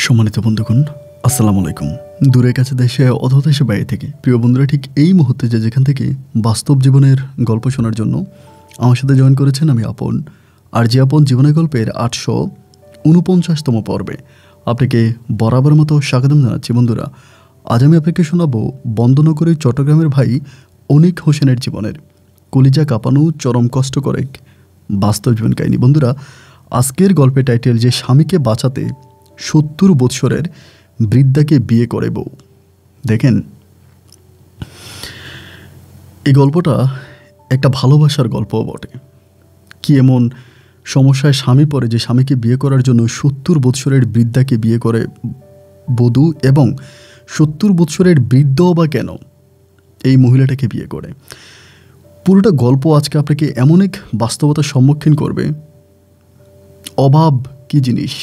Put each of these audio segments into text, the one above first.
সম্মানিত বন্ধুগণ, আসসালামু আলাইকুম। দূরে কাছে দেশে অথবা দেশে বাইরে থেকে প্রিয় বন্ধুরা ঠিক এই মুহূর্তে যেখান থেকে বাস্তব জীবনের গল্প শোনার জন্য আমার সাথে জয়েন করেছেন, আমি আপন। আর যে আপন জীবনের গল্পের 849তম পর্বে আপনাকে বরাবর মতো স্বাগতম জানাচ্ছি। বন্ধুরা, আজ আমি আপনাকে শোনাবো বন্দনগরের চট্টগ্রামের ভাই অনিক হোসেনের জীবনের কলিজা কাঁপানো চরম কষ্টকর এক বাস্তব জীবন কাহিনী। বন্ধুরা, আজকের গল্পের টাইটেল যে স্বামীকে বাঁচাতে 70 বৎসরের বৃদ্ধাকে বিয়ে করে বউ। দেখেন, এই গল্পটা একটা ভালোবাসার গল্পও বটে। কি এমন সমস্যায় স্বামী পড়ে যে স্বামীকে বিয়ে করার জন্য 70 বৎসরের বৃদ্ধাকে বিয়ে করে বধূ, এবং 70 বৎসরের বৃদ্ধও বা কেন এই মহিলাটাকে বিয়ে করে। পুরোটা গল্প আজকে আপনাকে এমন এক বাস্তবতার সম্মুখীন করবে। অভাব কী জিনিস,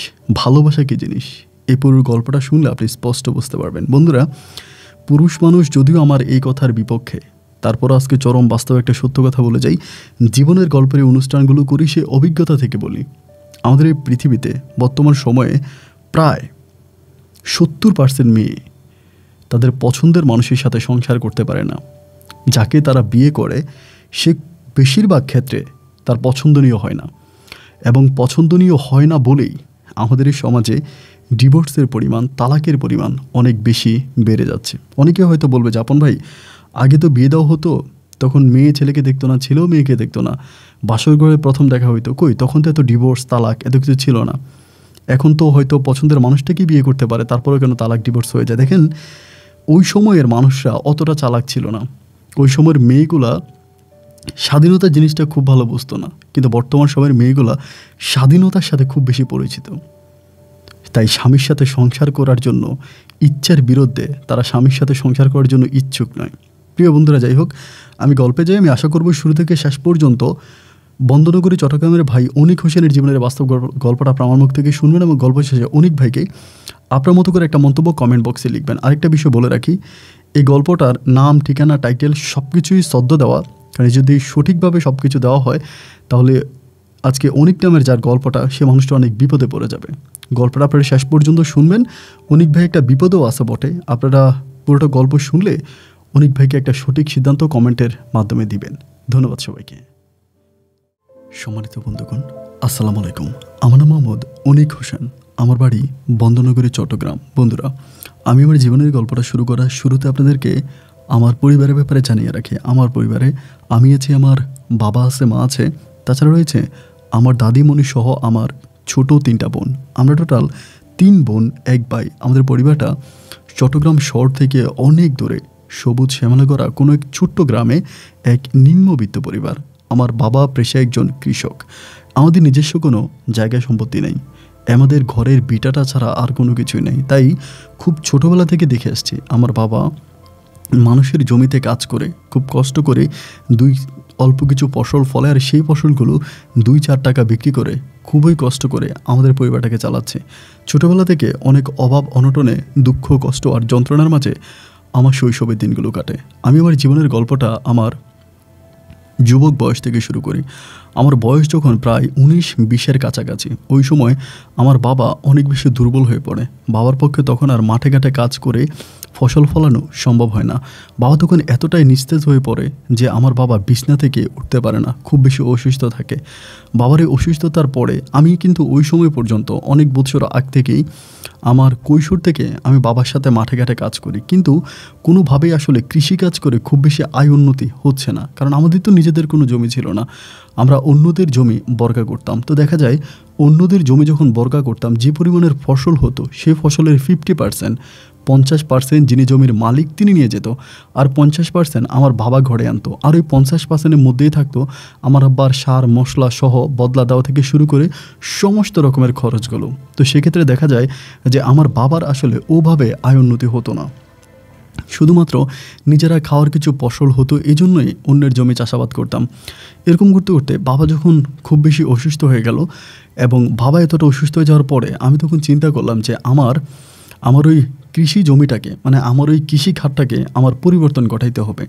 ভালোবাসা কী জিনিস, এই পুরো গল্পটা শুনলে আপনি স্পষ্ট বুঝতে পারবেন। বন্ধুরা, পুরুষ মানুষ যদিও আমার এই কথার বিপক্ষে, তারপর আজকে চরম বাস্তব একটা সত্য কথা বলে যাই। জীবনের গল্পের এই অনুষ্ঠানগুলো করি সে অভিজ্ঞতা থেকে বলি। আমাদের এই পৃথিবীতে বর্তমান সময়ে প্রায় 70% মেয়ে তাদের পছন্দের মানুষের সাথে সংসার করতে পারে না। যাকে তারা বিয়ে করে সে বেশিরভাগ ক্ষেত্রে তার পছন্দনীয় হয় না, এবং পছন্দনীয় হয় না বলেই আমাদের এই সমাজে ডিভোর্সের পরিমাণ, তালাকের পরিমাণ অনেক বেশি বেড়ে যাচ্ছে। অনেকে হয়তো বলবে যে আপন ভাই, আগে তো বিয়ে দেওয়া হতো, তখন মেয়ে ছেলেকে দেখতো না, ছেলেও মেয়েকে দেখতো না, বাসর ঘরে প্রথম দেখা হইতো, কই তখন তো এত ডিভোর্স তালাক এত কিছু ছিল না। এখন তো হয়তো পছন্দের মানুষটাকেই বিয়ে করতে পারে, তারপরেও কেন তালাক ডিভোর্স হয়ে যায়। দেখেন, ওই সময়ের মানুষরা অতটা চালাক ছিল না। ওই সময়ের মেয়েগুলা স্বাধীনতা জিনিসটা খুব ভালো বুঝতো না, কিন্তু বর্তমান সময়ের মেয়েগুলা স্বাধীনতার সাথে খুব বেশি পরিচিত। তাই স্বামীর সাথে সংসার করার জন্য ইচ্ছার বিরুদ্ধে তারা স্বামীর সাথে সংসার করার জন্য ইচ্ছুক নয়। প্রিয় বন্ধুরা, যাই হোক, আমি গল্পে যাই। আমি আশা করব শুরু থেকে শেষ পর্যন্ত বন্দনগরী চট্টগ্রামের ভাই অনিক হোসেনের জীবনের বাস্তব গল্পটা আপনার আমার মুখ থেকে শুনবেন, এবং গল্প শেষে অনিক ভাইকে আপনার মতো করে একটা মন্তব্য কমেন্ট বক্সে লিখবেন। আরেকটা বিষয় বলে রাখি, এই গল্পটার নাম, ঠিকানা, টাইটেল সব কিছুই সদ্য দেওয়া, কারণ যদি সঠিকভাবে সব কিছু দেওয়া হয় তাহলে আজকে অনিক নামের যার গল্পটা, সে মানুষটা অনেক বিপদে পড়ে যাবে। গল্পটা আপনারা শেষ পর্যন্ত শুনবেন। অনিক ভাই একটা বিপদও আছে বটে। আপনারা পুরোটা গল্প শুনলে অনিক ভাইকে একটা সঠিক সিদ্ধান্ত কমেন্টের মাধ্যমে দিবেন। ধন্যবাদ সবাইকে। সম্মানিত বন্ধুগণ, আসসালামু আলাইকুম। আমার নাম মোহাম্মদ অনিক হোসেন, আমার বাড়ি বন্দনগরী চট্টগ্রাম। বন্ধুরা, আমি আমার জীবনের গল্পটা শুরু করার শুরুতে আপনাদেরকে আমার পরিবারের ব্যাপারে জানিয়ে রাখি। আমার পরিবারে আমি আছি, আমার বাবা আছে, মা আছে, তাছাড়া রয়েছে আমার দাদিমণি সহ আমার ছোট 3টা বোন। আমরা টোটাল 3 বোন 1 ভাই। আমাদের পরিবারটা চট্টগ্রাম শহর থেকে অনেক দূরে সবুজ শ্যামলা করা কোনো এক ছোট্ট গ্রামে এক নিম্নবিত্ত পরিবার। আমার বাবা পেশায় একজন কৃষক। আমাদের নিজস্ব কোনো জায়গা সম্পত্তি নেই, আমাদের ঘরের বিটাটা ছাড়া আর কোনো কিছুই নেই। তাই খুব ছোটোবেলা থেকে দেখে আসছি আমার বাবা মানুষের জমিতে কাজ করে খুব কষ্ট করে অল্প কিছু ফসল ফলে, আর সেই ফসলগুলো 2-4 টাকা বিক্রি করে খুবই কষ্ট করে আমাদের পরিবারটাকে চালাচ্ছে। ছোটোবেলা থেকে অনেক অভাব অনটনে, দুঃখ, কষ্ট আর যন্ত্রণার মাঝে আমার শৈশবের দিনগুলো কাটে। আমি আমার জীবনের গল্পটা আমার যুবক বয়স থেকে শুরু করি। আমার বয়স যখন প্রায় 19-20-এর কাছাকাছি, ওই সময় আমার বাবা অনেক বেশি দুর্বল হয়ে পড়ে। বাবার পক্ষে তখন আর মাঠে ঘাটে কাজ করে ফসল ফলানো সম্ভব হয় না। বাবা তখন এতটাই নিস্তেজ হয়ে পড়ে যে আমার বাবা বিছনা থেকে উঠতে পারে না, খুব বেশি অসুস্থ থাকে। বাবার এই অসুস্থতার পরে আমি কিন্তু ওই সময় পর্যন্ত অনেক বছর আগ থেকেই, আমার কৈশোর থেকে আমি বাবার সাথে মাঠে ঘাটে কাজ করি, কিন্তু কোনোভাবেই আসলে কৃষিকাজ করে খুব বেশি আয় উন্নতি হচ্ছে না, কারণ আমাদের তো নিজেদের কোনো জমি ছিল না। আমরা অন্যদের জমি বর্গা করতাম। তো দেখা যায় অন্যদের জমি যখন বর্গা করতাম, যে পরিমাণের ফসল হতো সেই ফসলের 50%, 50% যিনি জমির মালিক তিনি নিয়ে যেত, আর 50% আমার বাবা ঘরে আনতো। আর ওই 50%-এর মধ্যেই থাকতো আমার আব্বার সার মশলা সহ বদলা দেওয়া থেকে শুরু করে সমস্ত রকমের খরচগুলো। তো সেক্ষেত্রে দেখা যায় যে আমার বাবার আসলে ওভাবে আয় উন্নতি হতো না, শুধুমাত্র নিজেরা খাওয়ার কিছু ফসল হতো, এই জন্যই অন্যের জমি চাষাবাদ করতাম। এরকম করতে করতে বাবা যখন খুব বেশি অসুস্থ হয়ে গেল, এবং বাবা এতটা অসুস্থ হয়ে যাওয়ার পরে আমি তখন চিন্তা করলাম যে আমার ওই কৃষি জমিটাকে, মানে আমার ওই কৃষি খাতটাকে আমার পরিবর্তন ঘটাইতে হবে।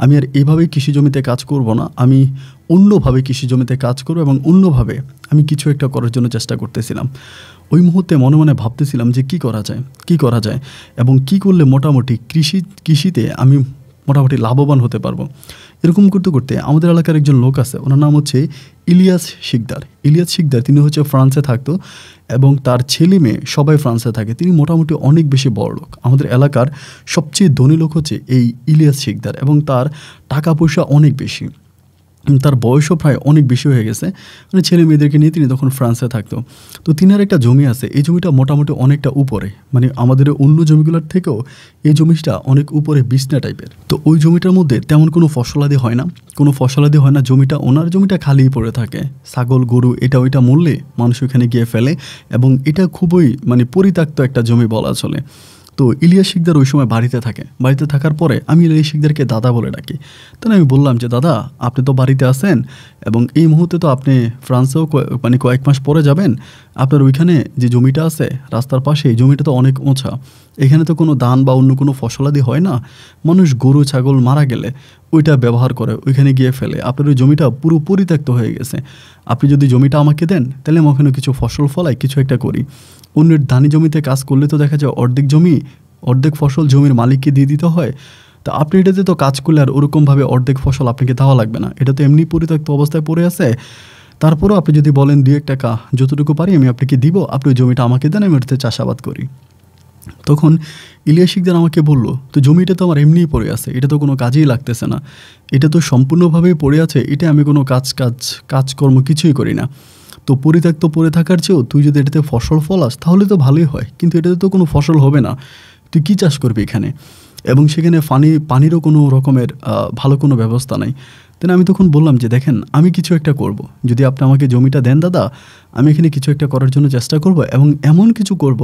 আমি আর এভাবেই কৃষি জমিতে কাজ করব না, আমি অন্যভাবে কৃষি জমিতে কাজ করব, এবং অন্যভাবে আমি কিছু একটা করার জন্য চেষ্টা করতেছিলাম। ওই মুহূর্তে মনে মনে ভাবতেছিলাম যে কী করা যায় এবং কি করলে মোটামুটি কৃষিতে আমি মোটামুটি লাভবান হতে পারবো। এরকম করতে করতে আমাদের এলাকার একজন লোক আছে, ওনার নাম হচ্ছে ইলিয়াস শিকদার। তিনি হচ্ছে ফ্রান্সে থাকতো এবং তার ছেলে মেয়ে সবাই ফ্রান্সে থাকে। তিনি মোটামুটি অনেক বেশি বড় লোক। আমাদের এলাকার সবচেয়ে ধনী লোক হচ্ছে এই ইলিয়াস শিকদার এবং তার টাকা পয়সা অনেক বেশি। তার বয়সও প্রায় অনেক বেশি হয়ে গেছে, মানে ছেলে মেয়েদেরকে নিয়ে তিনি তখন ফ্রান্সে থাকতো। তো তিনার একটা জমি আছে, এই জমিটা মোটামুটি অনেকটা উপরে, মানে আমাদের অন্য জমিগুলোর থেকেও এই জমিটা অনেক উপরে বিছনা টাইপের। তো ওই জমিটার মধ্যে তেমন কোনো ফসলাদি হয় না, জমিটা ওনার জমিটা খালিই পড়ে থাকে। ছাগল গরু এটা ওইটা মরলে মানুষ ওখানে গিয়ে ফেলে এবং এটা খুবই মানে পরিত্যক্ত একটা জমি বলা চলে। তো ইলিয়াস শিকদার ওই সময় বাড়িতে থাকার পরে আমি ইলিয়াস শিকদারকে দাদা বলে ডাকি। তাহলে আমি বললাম যে দাদা, আপনি তো বাড়িতে আছেন এবং এই মুহূর্তে তো আপনি ফ্রান্সেও মানে কয়েক মাস পরে যাবেন। আপনার ওইখানে যে জমিটা আছে রাস্তার পাশে, এই জমিটা তো অনেক উঁচা, এখানে তো কোনো ধান বা অন্য কোনো ফসলাদি হয় না। মানুষ গরু ছাগল মারা গেলে ওইটা ব্যবহার করে, ওইখানে গিয়ে ফেলে। আপনার ওই জমিটা পুরো পরিত্যক্ত হয়ে গেছে। আপনি যদি জমিটা আমাকে দেন তাহলে আমি ওখানে কিছু ফসল ফলাই, কিছু একটা করি। অন্যের ধানি জমিতে কাজ করলে তো দেখা যায় অর্ধেক ফসল জমির মালিককে দিয়ে দিতে হয়। তা আপনি এটাতে তো কাজ করলে আর ওরকমভাবে অর্ধেক ফসল আপনাকে দেওয়া লাগবে না, এটা তো এমনি পরিত্যক্ত অবস্থায় পড়ে আছে। তারপরেও আপনি যদি বলেন 2-1 টাকা যতটুকু পারি আমি আপনাকে দিব, আপনি ওই জমিটা আমাকে দেন, আমি ওটাতে চাষাবাদ করি। তখন ইলিয়াস শিকদার আমাকে বলল, তো জমিটা তো আমার এমনিই পড়ে আছে, এটা তো কোনো কাজেই লাগতেছে না, এটা তো সম্পূর্ণভাবেই পড়ে আছে, এটা আমি কোনো কাজকর্ম কিছুই করি না। তো পরিত্যক্ত পড়ে থাকার চেয়েও তুই যদি এটাতে ফসল ফলাস তাহলে তো ভালোই হয়, কিন্তু এটাতে তো কোনো ফসল হবে না, তুই কী চাষ করবি এখানে? এবং সেখানে পানিরও কোনো রকমের ভালো কোনো ব্যবস্থা নাই। তাই আমি তখন বললাম যে দেখেন, আমি কিছু একটা করব, যদি আপনি আমাকে জমিটা দেন দাদা, আমি এখানে কিছু একটা করার জন্য চেষ্টা করব এবং এমন কিছু করব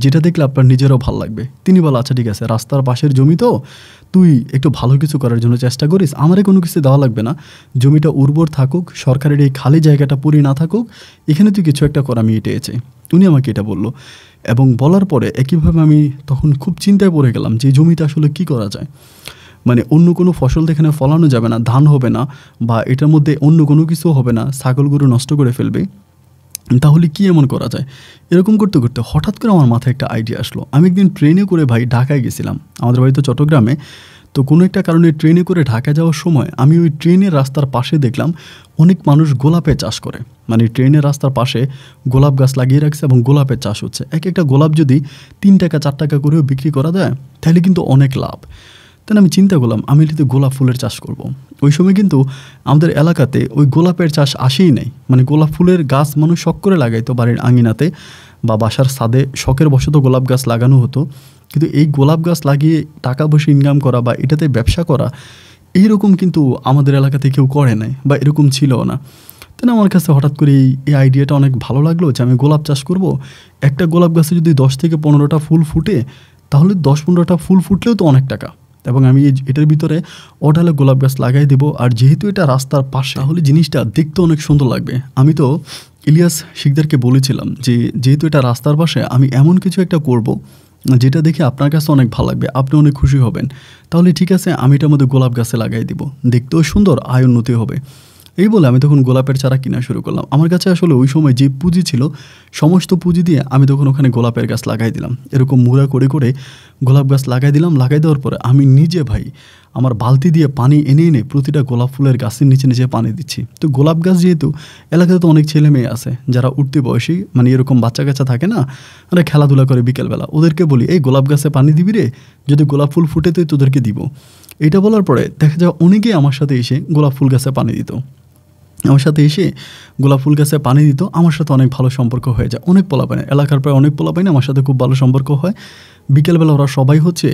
যেটা দেখলে আপনার নিজেরও ভালো লাগবে। তিনি বলে, আচ্ছা ঠিক আছে, রাস্তার পাশের জমি তো, তুই একটু ভালো কিছু করার জন্য চেষ্টা করিস, আমারে কোনো কিছু দেওয়া লাগবে না, জমিটা উর্বর থাকুক, সরকারের এই খালি জায়গাটা পড়ে না থাকুক, এখানে তুই কিছু একটা কর, আমি এটা চেয়ে। উনি আমাকে এটা বলল এবং বলার পরে একইভাবে আমি তখন খুব চিন্তায় পড়ে গেলাম যে জমিটা আসলে কি করা যায়। মানে অন্য কোনো ফসল এখানে ফলানো যাবে না, ধান হবে না বা এটার মধ্যে অন্য কোনো কিছু হবে না, ছাগল গরু নষ্ট করে ফেলবে, তাহলে কি এমন করা যায়? এরকম করতে করতে হঠাৎ করে আমার মাথায় একটা আইডিয়া আসলো। আমি একদিন ট্রেনে করে ভাই ঢাকায় গেছিলাম, আমাদের বাড়ি তো চট্টগ্রামে। তো কোনো একটা কারণে ট্রেনে করে ঢাকা যাওয়ার সময় আমি ওই ট্রেনের রাস্তার পাশে দেখলাম অনেক মানুষ গোলাপের চাষ করে, মানে ট্রেনের রাস্তার পাশে গোলাপ গাছ লাগিয়ে রাখছে এবং গোলাপের চাষ হচ্ছে। এক একটা গোলাপ যদি 3 টাকা 4 টাকা করেও বিক্রি করা যায় তাহলে কিন্তু অনেক লাভ। তাই আমি চিন্তা করলাম আমি এটাতে গোলাপ ফুলের চাষ করব। ওই সময় কিন্তু আমাদের এলাকাতে ওই গোলাপের চাষ আসেই নাই, মানে গোলাপ ফুলের গাছ মানুষ শখ করে লাগাইতো বাড়ির আঙিনাতে বা বাসার ছাদে, শখের বশত গোলাপ গাছ লাগানো হতো। কিন্তু এই গোলাপ গাছ লাগিয়ে টাকা পয়সা ইনকাম করা বা এটাতে ব্যবসা করা, এইরকম কিন্তু আমাদের এলাকাতে কেউ করে নাই বা এরকম ছিলও না। তাই আমার কাছে হঠাৎ করে এই আইডিয়াটা অনেক ভালো লাগলো যে আমি গোলাপ চাষ করব। একটা গোলাপ গাছে যদি 10 থেকে 15টা ফুল ফুটে, তাহলে 10-15টা ফুল ফুটলেও তো অনেক টাকা। এবং আমি এটার ভিতরে অঢালে গোলাপ গাছ লাগাই দেবো। আর যেহেতু এটা রাস্তার পাশে, তাহলে জিনিসটা দেখতে অনেক সুন্দর লাগবে। আমি তো ইলিয়াস শিকদারকে বলেছিলাম যে যেহেতু এটা রাস্তার পাশে, আমি এমন কিছু একটা করব যেটা দেখে আপনার কাছে অনেক ভালো লাগবে, আপনি অনেক খুশি হবেন। তাহলে ঠিক আছে, আমি এটার মধ্যে গোলাপ গাছে লাগাই দিব, দেখতেও সুন্দর, আয় উন্নতি হবে। এই বলে আমি তখন গোলাপের চারা কিনা শুরু করলাম। আমার কাছে আসলে ওই সময় যে পুঁজি ছিল, সমস্ত পুঁজি দিয়ে আমি তখন ওখানে গোলাপের গাছ লাগাই দিলাম। এরকম মুড়া করে করে গোলাপ গাছ লাগাই দিলাম। লাগাই দেওয়ার পরে আমি নিজে ভাই আমার বালতি দিয়ে পানি এনে এনে প্রতিটা গোলাপ ফুলের গাছের নিচে নিচে পানি দিচ্ছি। তো গোলাপ গাছ যেহেতু এলাকাতে তো অনেক ছেলে মেয়ে আছে যারা উঠতি বয়সী, মানে এরকম বাচ্চা কাচ্চা থাকে না, ওরা খেলাধুলা করে বিকেলবেলা, ওদেরকে বলি এই গোলাপ গাছে পানি দিবি রে, যদি গোলাপ ফুল ফুটে তুই তোদেরকে দিব। এটা বলার পরে দেখা যায় অনেকেই আমার সাথে এসে গোলাপ ফুল গাছে পানি দিত, আমার সাথে আমার সাথে অনেক ভালো সম্পর্ক হয়ে যায়। অনেক পোলাপাইন, এলাকার প্রায় অনেক পোলাপাইন আমার সাথে খুব ভালো সম্পর্ক হয়। বিকেলবেলা ওরা সবাই হচ্ছে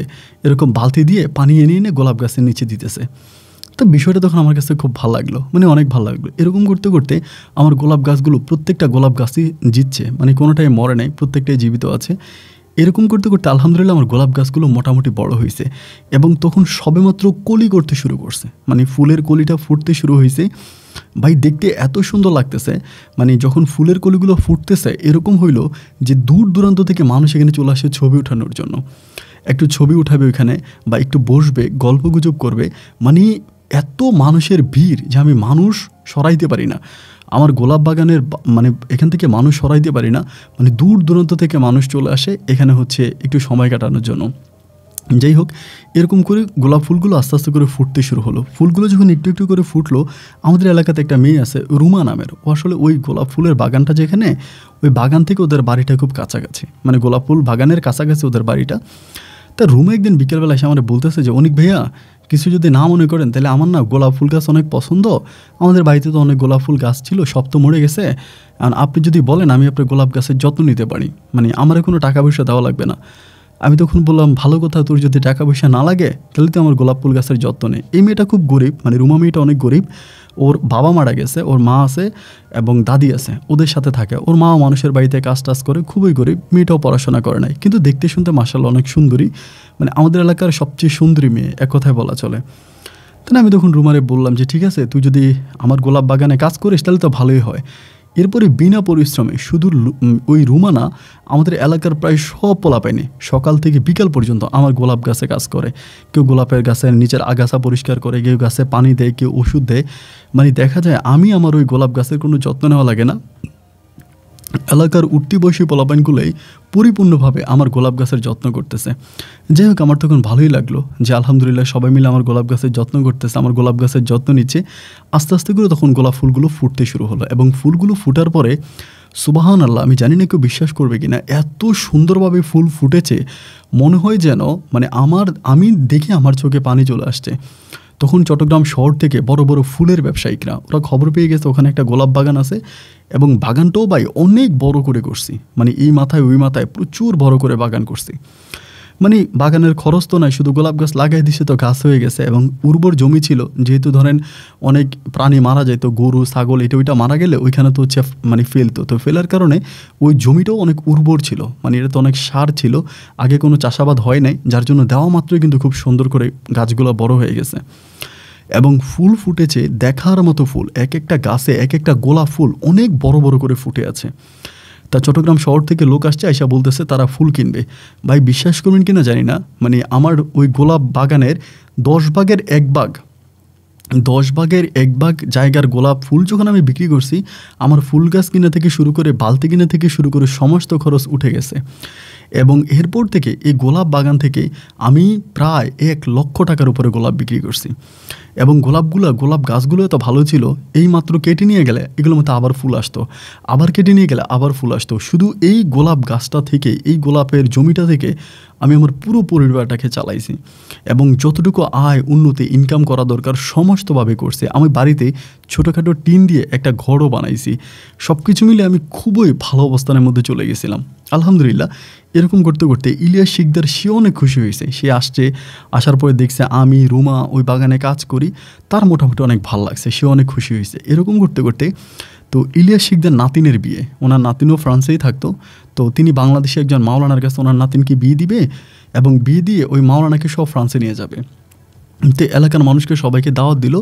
এরকম বালতি দিয়ে পানি এনে এনে গোলাপ গাছের নিচে দিতেছে। তো বিষয়টা তখন আমার কাছে খুব ভালো লাগলো, মানে অনেক ভালো লাগলো। এরকম করতে করতে আমার গোলাপ গাছগুলো, প্রত্যেকটা গোলাপ গাছই জিতছে, মানে কোনোটাই মরে নাই, প্রত্যেকটাই জীবিত আছে। এরকম করতে করতে আলহামদুলিল্লাহ আমার গোলাপ গাছগুলো মোটামুটি বড় হয়েছে এবং তখন সবেমাত্র কলি করতে শুরু করছে, মানে ফুলের কলিটা ফুটতে শুরু হয়েছে। ভাই দেখতে এত সুন্দর লাগতেছে, মানে যখন ফুলের কলিগুলো ফুটতেছে এরকম হইলো যে দূর দূরান্ত থেকে মানুষ এখানে চলে আসে ছবি ওঠানোর জন্য, একটু ছবি উঠাবে ওইখানে বা একটু বসবে, গল্পগুজব করবে। মানে এত মানুষের ভিড় যে আমি মানুষ সরাইতে পারি না। আমার গোলাপ বাগানের মানে এখান থেকে মানুষ সরাইতে পারি না, মানে দূর দূরান্ত থেকে মানুষ চলে আসে এখানে হচ্ছে একটু সময় কাটানোর জন্য। যাই হোক, এরকম করে গোলাপ ফুলগুলো আস্তে আস্তে করে ফুটতে শুরু হলো। ফুলগুলো যখন একটু একটু করে ফুটলো, আমাদের এলাকাতে একটা মেয়ে আছে রুমা নামের, ও আসলে ওই গোলাপ ফুলের বাগানটা যেখানে, ওই বাগান থেকে ওদের বাড়িটা খুব কাছাকাছি, মানে গোলাপ ফুল বাগানের কাছাকাছি ওদের বাড়িটা। তা রুমা একদিন বিকেলবেলা এসে আমার বলতেছে যে অনেক ভাইয়া, কিছু যদি না মনে করেন তাহলে আমার না গোলাপ ফুল গাছ অনেক পছন্দ, আমাদের বাড়িতে তো অনেক গোলাপ ফুল গাছ ছিল, সব তো মরে গেছে, আর আপনি যদি বলেন আমি আপনার গোলাপ গাছের যত্ন নিতে পারি, মানে আমার কোনো টাকা পয়সা দেওয়া লাগবে না। আমি তখন বললাম ভালো কথা, তোর যদি টাকা পয়সা না লাগে তাহলে তো আমার গোলাপ ফুল গাছের যত্ন নেই। এই মেয়েটা খুব গরিব, মানে রুমা মেয়েটা অনেক গরিব, ওর বাবা মারা গেছে, ওর মা আছে এবং দাদি আছে, ওদের সাথে থাকে। ওর মা মানুষের বাড়িতে কাজ টাজ করে, খুবই গরিব, মেয়েটাও পড়াশোনা করে নাই, কিন্তু দেখতে শুনতে মাশাআল্লাহ অনেক সুন্দরী, মানে আমাদের এলাকার সবচেয়ে সুন্দরী মেয়ে এক কথায় বলা চলে। তাহলে আমি তখন রুমারে বললাম যে ঠিক আছে, তুই যদি আমার গোলাপ বাগানে কাজ করিস তাহলে তো ভালোই হয়। এরপরে বিনা পরিশ্রমে শুধু ওই রুমা না, আমাদের এলাকার প্রায় সব পোলাপাইনি সকাল থেকে বিকাল পর্যন্ত আমার গোলাপ গাছে কাজ করে। কেউ গোলাপের গাছের নিচের আগাছা পরিষ্কার করে, কেউ গাছে পানি দেয়, কেউ ওষুধ দেয়। মানে দেখা যায় আমি আমার ওই গোলাপ গাছের কোনো যত্ন নেওয়া লাগে না, এলাকার উঠতি বয়সী পোলাপাইনগুলোই পরিপূর্ণভাবে আমার গোলাপ গাছের যত্ন করতেছে। যাই হোক, আমার তখন ভালোই লাগলো যে আলহামদুলিল্লাহ সবাই মিলে আমার গোলাপ গাছের যত্ন করতেছে, আমার গোলাপ গাছের যত্ন নিচ্ছে। আস্তে আস্তে করে তখন গোলাপ ফুলগুলো ফুটতে শুরু হলো, এবং ফুলগুলো ফুটার পরে সুবহানাল্লাহ, আমি জানি না কেউ বিশ্বাস করবে কিনা, এত সুন্দরভাবে ফুল ফুটেছে, মনে হয় যেন মানে আমি দেখে আমার চোখে পানি চলে আসছে। তখন চট্টগ্রাম শহর থেকে বড় বড় ফুলের ব্যবসায়িকরা ওরা খবর পেয়ে গেছে ওখানে একটা গোলাপ বাগান আছে, এবং বাগানটাও ভাই অনেক বড় করে করছি, মানে এই মাথায় ওই মাথায় প্রচুর বড় করে বাগান করছি। মানে বাগানের খরচ তো নাই, শুধু গোলাপ গাছ লাগাই দিছে তো গাছ হয়ে গেছে, এবং উর্বর জমি ছিল, যেহেতু ধরেন অনেক প্রাণী মারা যেত, গরু ছাগল এটা ওইটা মারা গেলে ওইখানে তো হচ্ছে মানে ফেলতো, তো ফেলার কারণে ওই জমিটাও অনেক উর্বর ছিল, মানে এটা তো অনেক সার ছিল, আগে কোনো চাষাবাদ হয় নাই, যার জন্য দেওয়া মাত্রই কিন্তু খুব সুন্দর করে গাছগুলো বড় হয়ে গেছে। এবং ফুল ফুটেছে দেখার মতো ফুল, এক একটা গাছে এক একটা গোলাপ ফুল অনেক বড় বড় করে ফুটে আছে। তা চট্টগ্রাম শহর থেকে লোক আসছে, আইসা বলতেছে তারা ফুল কিনবে। ভাই বিশ্বাস করবেন কিনা জানি না, মানে আমার ওই গোলাপ বাগানের 10 ভাগের 1 ভাগ জায়গার গোলাপ ফুল যখন আমি বিক্রি করছি, আমার ফুল গাছ কিনা থেকে শুরু করে বালতি কিনা থেকে শুরু করে সমস্ত খরচ উঠে গেছে। এবং এরপর থেকে এই গোলাপ বাগান থেকে আমি প্রায় 1 লক্ষ টাকার উপরে গোলাপ বিক্রি করছি। এবং গোলাপ গাছগুলো এত ভালো ছিল, এই মাত্র কেটে নিয়ে গেলে এগুলোর মধ্যে আবার ফুল আসতো, আবার কেটে নিয়ে গেলে আবার ফুল আসতো। শুধু এই গোলাপ গাছটা থেকে, এই গোলাপের জমিটা থেকে আমি আমার পুরো পরিবারটাকে চালাইছি, এবং যতটুকু আয় উন্নতি ইনকাম করা দরকার সমস্তভাবে করছি। আমি বাড়িতে ছোটোখাটো টিন দিয়ে একটা ঘরও বানাইছি। সব কিছু মিলে আমি খুবই ভালো অবস্থানের মধ্যে চলে গেছিলাম আলহামদুলিল্লাহ। এরকম করতে করতে ইলিয়াস শিকদার সে অনেক খুশি হয়েছে, সে আসার পরে দেখছে আমি রুমা ওই বাগানে কাজ করি, তার মোটামুটি অনেক ভালো লাগছে, সে অনেক খুশি হয়েছে। এরকম করতে করতে তো ইলিয়াস শিকদার নাতিনের বিয়ে, ওনার নাতিনও ফ্রান্সেই থাকতো, তো তিনি বাংলাদেশে একজন মাওলানার কাছে ওনার নাতিনকে বিয়ে দিবে, এবং বিয়ে দিয়ে ওই মাওলানাকে সব ফ্রান্সে নিয়ে যাবে। তো এলাকার মানুষকে সবাইকে দাওয়াত দিল,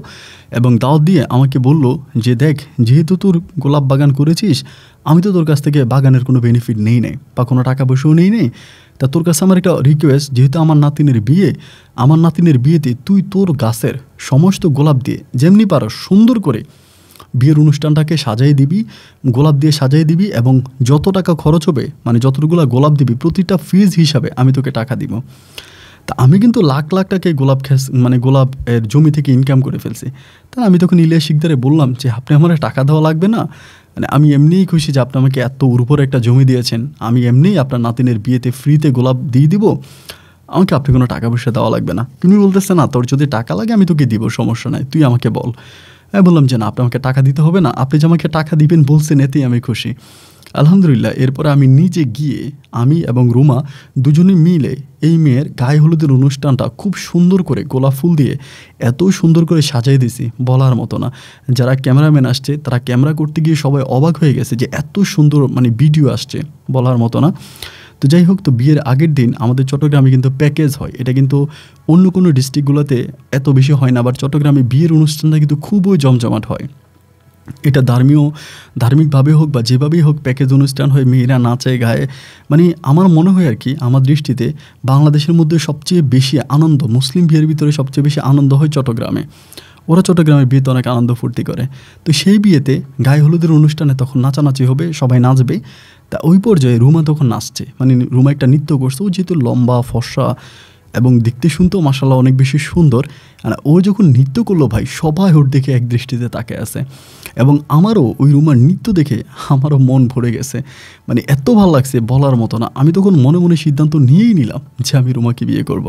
এবং দাওয়াত দিয়ে আমাকে বলল যে দেখ, যেহেতু তোর গোলাপ বাগান করেছিস, আমি তো তোর কাছ থেকে বাগানের কোনো বেনিফিট নেই বা কোনো টাকা পয়সাও নেই, তা তোর কাছে আমার একটা রিকোয়েস্ট, যেহেতু আমার নাতিনের বিয়েতে তুই তোর গাছের সমস্ত গোলাপ দিয়ে যেমনি পারো সুন্দর করে বিয়ের অনুষ্ঠানটাকে সাজাই দিবি, গোলাপ দিয়ে সাজাই দিবি, এবং যত টাকা খরচ হবে, মানে যতগুলো গোলাপ দিবি প্রতিটা ফিজ হিসাবে আমি তোকে টাকা দিব। তা আমি কিন্তু লাখ লাখ টাকায় গোলাপের জমি থেকে ইনকাম করে ফেলছি। তা আমি তখন ইলিয়াস শিকদারে বললাম যে আপনি আমার টাকা দেওয়া লাগবে না, মানে আমি এমনিই খুশি যে আপনি আমাকে এত উর্বর একটা জমি দিয়েছেন, আমি এমনিই আপনার নাতিনের বিয়েতে ফ্রিতে গোলাপ দিয়ে দিব, আমাকে আপনি কোনো টাকা পয়সা দেওয়া লাগবে না। তুমি বলতেছে না তোর যদি টাকা লাগে আমি তোকে দিব, সমস্যা নাই, তুই আমাকে বল। আমি বললাম যে না, আপনি আমাকে টাকা দিতে হবে না, আপনি যে আমাকে টাকা দিবেন বলছেন এতেই আমি খুশি আলহামদুলিল্লাহ। এরপরে আমি নিজে গিয়ে আমি এবং রুমা দুজনে মিলে এই মেয়ের গায়ে হলুদের অনুষ্ঠানটা খুব সুন্দর করে গোলাপ ফুল দিয়ে এত সুন্দর করে সাজাই দিয়েছি বলার মতো না। যারা ক্যামেরাম্যান আসছে তারা ক্যামেরা করতে গিয়ে সবাই অবাক হয়ে গেছে যে এত সুন্দর মানে ভিডিও আসছে বলার মতো না। তো যাই হোক, তো বিয়ের আগের দিন আমাদের চট্টগ্রামে কিন্তু প্যাকেজ হয়, এটা কিন্তু অন্য কোনো ডিস্ট্রিক্টগুলোতে এত বেশি হয় না, আবার চট্টগ্রামে বিয়ের অনুষ্ঠানটা কিন্তু খুবই জমজমাট হয়। এটা ধার্মিকভাবে হোক বা যেভাবেই হোক প্যাকেজ অনুষ্ঠান হয়, মেয়েরা নাচে গায়ে, মানে আমার মনে হয় আর কি, আমার দৃষ্টিতে বাংলাদেশের মধ্যে সবচেয়ে বেশি আনন্দ, মুসলিম বিয়ের ভিতরে সবচেয়ে বেশি আনন্দ হয় চট্টগ্রামে। ওরা চট্টগ্রামের বিয়েতে অনেক আনন্দ ফুর্তি করে। তো সেই বিয়েতে গায়ে হলুদের অনুষ্ঠানে তখন নাচানাচি হবে, সবাই নাচবে। তা ওই পর্যায়ে রুমা তখন নাচছে, মানে রুমা একটা নৃত্য করছে। ও যেহেতু লম্বা ফর্সা এবং দেখতে শুনতেও মাশাআল্লাহ অনেক বেশি সুন্দর, আর ও যখন নৃত্য করলো ভাই, সবাই ওর দেখে এক দৃষ্টিতে তাকিয়ে আছে। এবং আমারও ওই রুমার নৃত্য দেখে আমারও মন ভরে গেছে, মানে এত ভালো লাগছে বলার মতো না। আমি তখন মনে মনে সিদ্ধান্ত নিয়েই নিলাম যে আমি রুমাকে বিয়ে করব।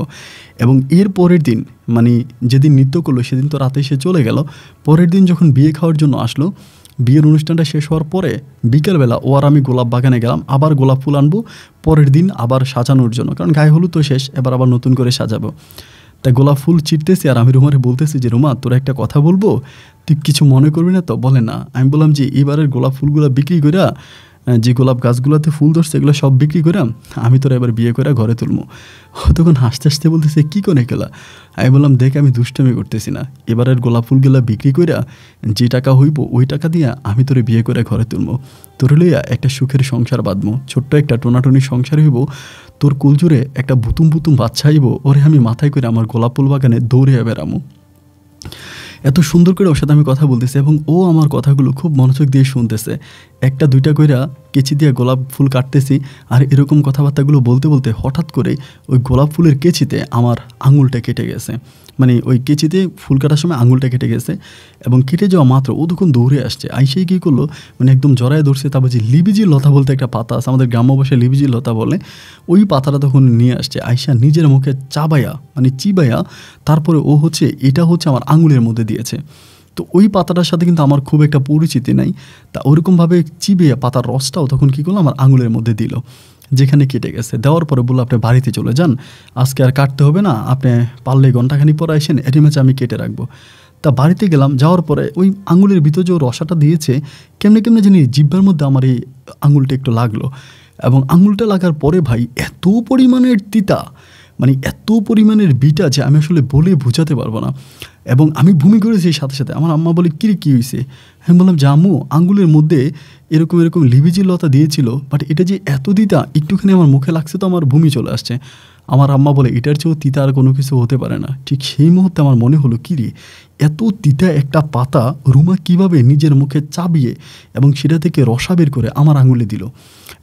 এবং এর পরের দিন, মানে যেদিন নৃত্য করলো সেদিন তো রাতে সে চলে গেল। পরের দিন যখন বিয়ে খাওয়ার জন্য আসলো, বিয়ের অনুষ্ঠানটা শেষ হওয়ার পরে বিকেলবেলা ও আর আমি গোলাপ বাগানে গেলাম, আবার গোলাপ ফুল আনবো পরের দিন আবার সাজানোর জন্য, কারণ গায়ে হলুদ তো শেষ, এবার আবার নতুন করে সাজাবো। তাই গোলাপ ফুল ছিটতেছি আর আমি রুমারে বলতেছি যে রুমা, তোরা একটা কথা বলবো, তুই কিছু মনে করবি না তো? বলে না। আমি বললাম যে এবারের গোলাপ ফুলগুলো বিক্রি করে, যে গোলাপ গাছগুলোতে ফুল ধরছে এগুলো সব বিক্রি করে আমি তোরা এবার বিয়ে করে ঘরে তুলবো। ও তখন হাসতে হাসতে বলতেছে কী করে গেলা? আমি বললাম দেখ, আমি দুষ্টামি করতেছি না, এবারের গোলাপ ফুলগুলা বিক্রি করে যে টাকা হইব ওই টাকা দিয়ে আমি তোরে বিয়ে করে ঘরে তুলবো, তোর লইয়া একটা সুখের সংসার বাঁধবো, ছোট্ট একটা টোনাটুনি সংসার হইব, তোর কুলজুরে একটা বুতুম বুতুম বাচ্চা হইব, ওরে আমি মাথায় করে আমার গোলাপ ফুল বাগানে দৌড়ে বেড়ামো। এত সুন্দর করে ওর সাথে আমি কথা বলতেছি এবং ও আমার কথাগুলো খুব মনোযোগ দিয়ে শুনতেছে। একটা দুইটা কইরা কেচি দিয়ে গোলাপ ফুল কাটতেছি, আর এরকম কথাবার্তাগুলো বলতে বলতে হঠাৎ করে ওই গোলাপ ফুলের কেচিতে আমার আঙুলটা কেটে গেছে। মানে ওই কেচিতে ফুল কাটার সময় আঙুলটা কেটে গেছে এবং কেটে যাওয়া মাত্র ও তখন দৌড়ে আসছে। আইসেই কী করলো, মানে একদম জড়ায় ধরছে। তারপর যে লিবিজি লতা বলতে একটা পাতা আছে, আমাদের গ্রাম্য ভাষায় লিবিজি লতা বলে, ওই পাতাটা তখন নিয়ে আসছে। আইসা নিজের মুখে চাবাইয়া, মানে চিবাইয়া, তারপরে ও এটা হচ্ছে আমার আঙুলের মধ্যে দিয়েছে। তো ওই পাতাটার সাথে কিন্তু আমার খুব একটা পরিচিতি নাই। তা ওরকমভাবে চিবিয়ে পাতার রসটাও তখন কী করলো, আমার আঙুলের মধ্যে দিল যেখানে কেটে গেছে। দেওয়ার পরে বললো আপনি বাড়িতে চলে যান, আজকে আর কাটতে হবে না, আপনি পারলে ঘন্টাখানি পরে আসেন, এটি ম্যাচে আমি কেটে রাখবো। তা বাড়িতে গেলাম, যাওয়ার পরে ওই আঙুলের ভিতর যে রসাটা দিয়েছে, কেমনে কেমনে জানি জিহ্বার মধ্যে আমার এই আঙুলটা একটু লাগলো। এবং আঙুলটা লাগার পরে ভাই এত পরিমাণের তিতা, মানে এত পরিমাণের বিটা যে আমি আসলে বলে বোঝাতে পারবো না। এবং আমি বমি করেছি সাথে সাথে। আমার আম্মা বলে কী হয়েছে? আমি বললাম যে আম্মু, আঙুলের মধ্যে এরকম লিবিজি লতা দিয়েছিল, বাট এটা যে এত তিতা, একটুখানি আমার মুখে লাগছে তো আমার বমি চলে আসছে। আমার আম্মা বলে এটার চেয়েও তিতা আর কোনো কিছু হতে পারে না। ঠিক সেই মুহূর্তে আমার মনে হলো রে, এত তিতা একটা পাতা রুমা কিভাবে নিজের মুখে চাবিয়ে এবং সেটা থেকে রসা বের করে আমার আঙুলে দিল।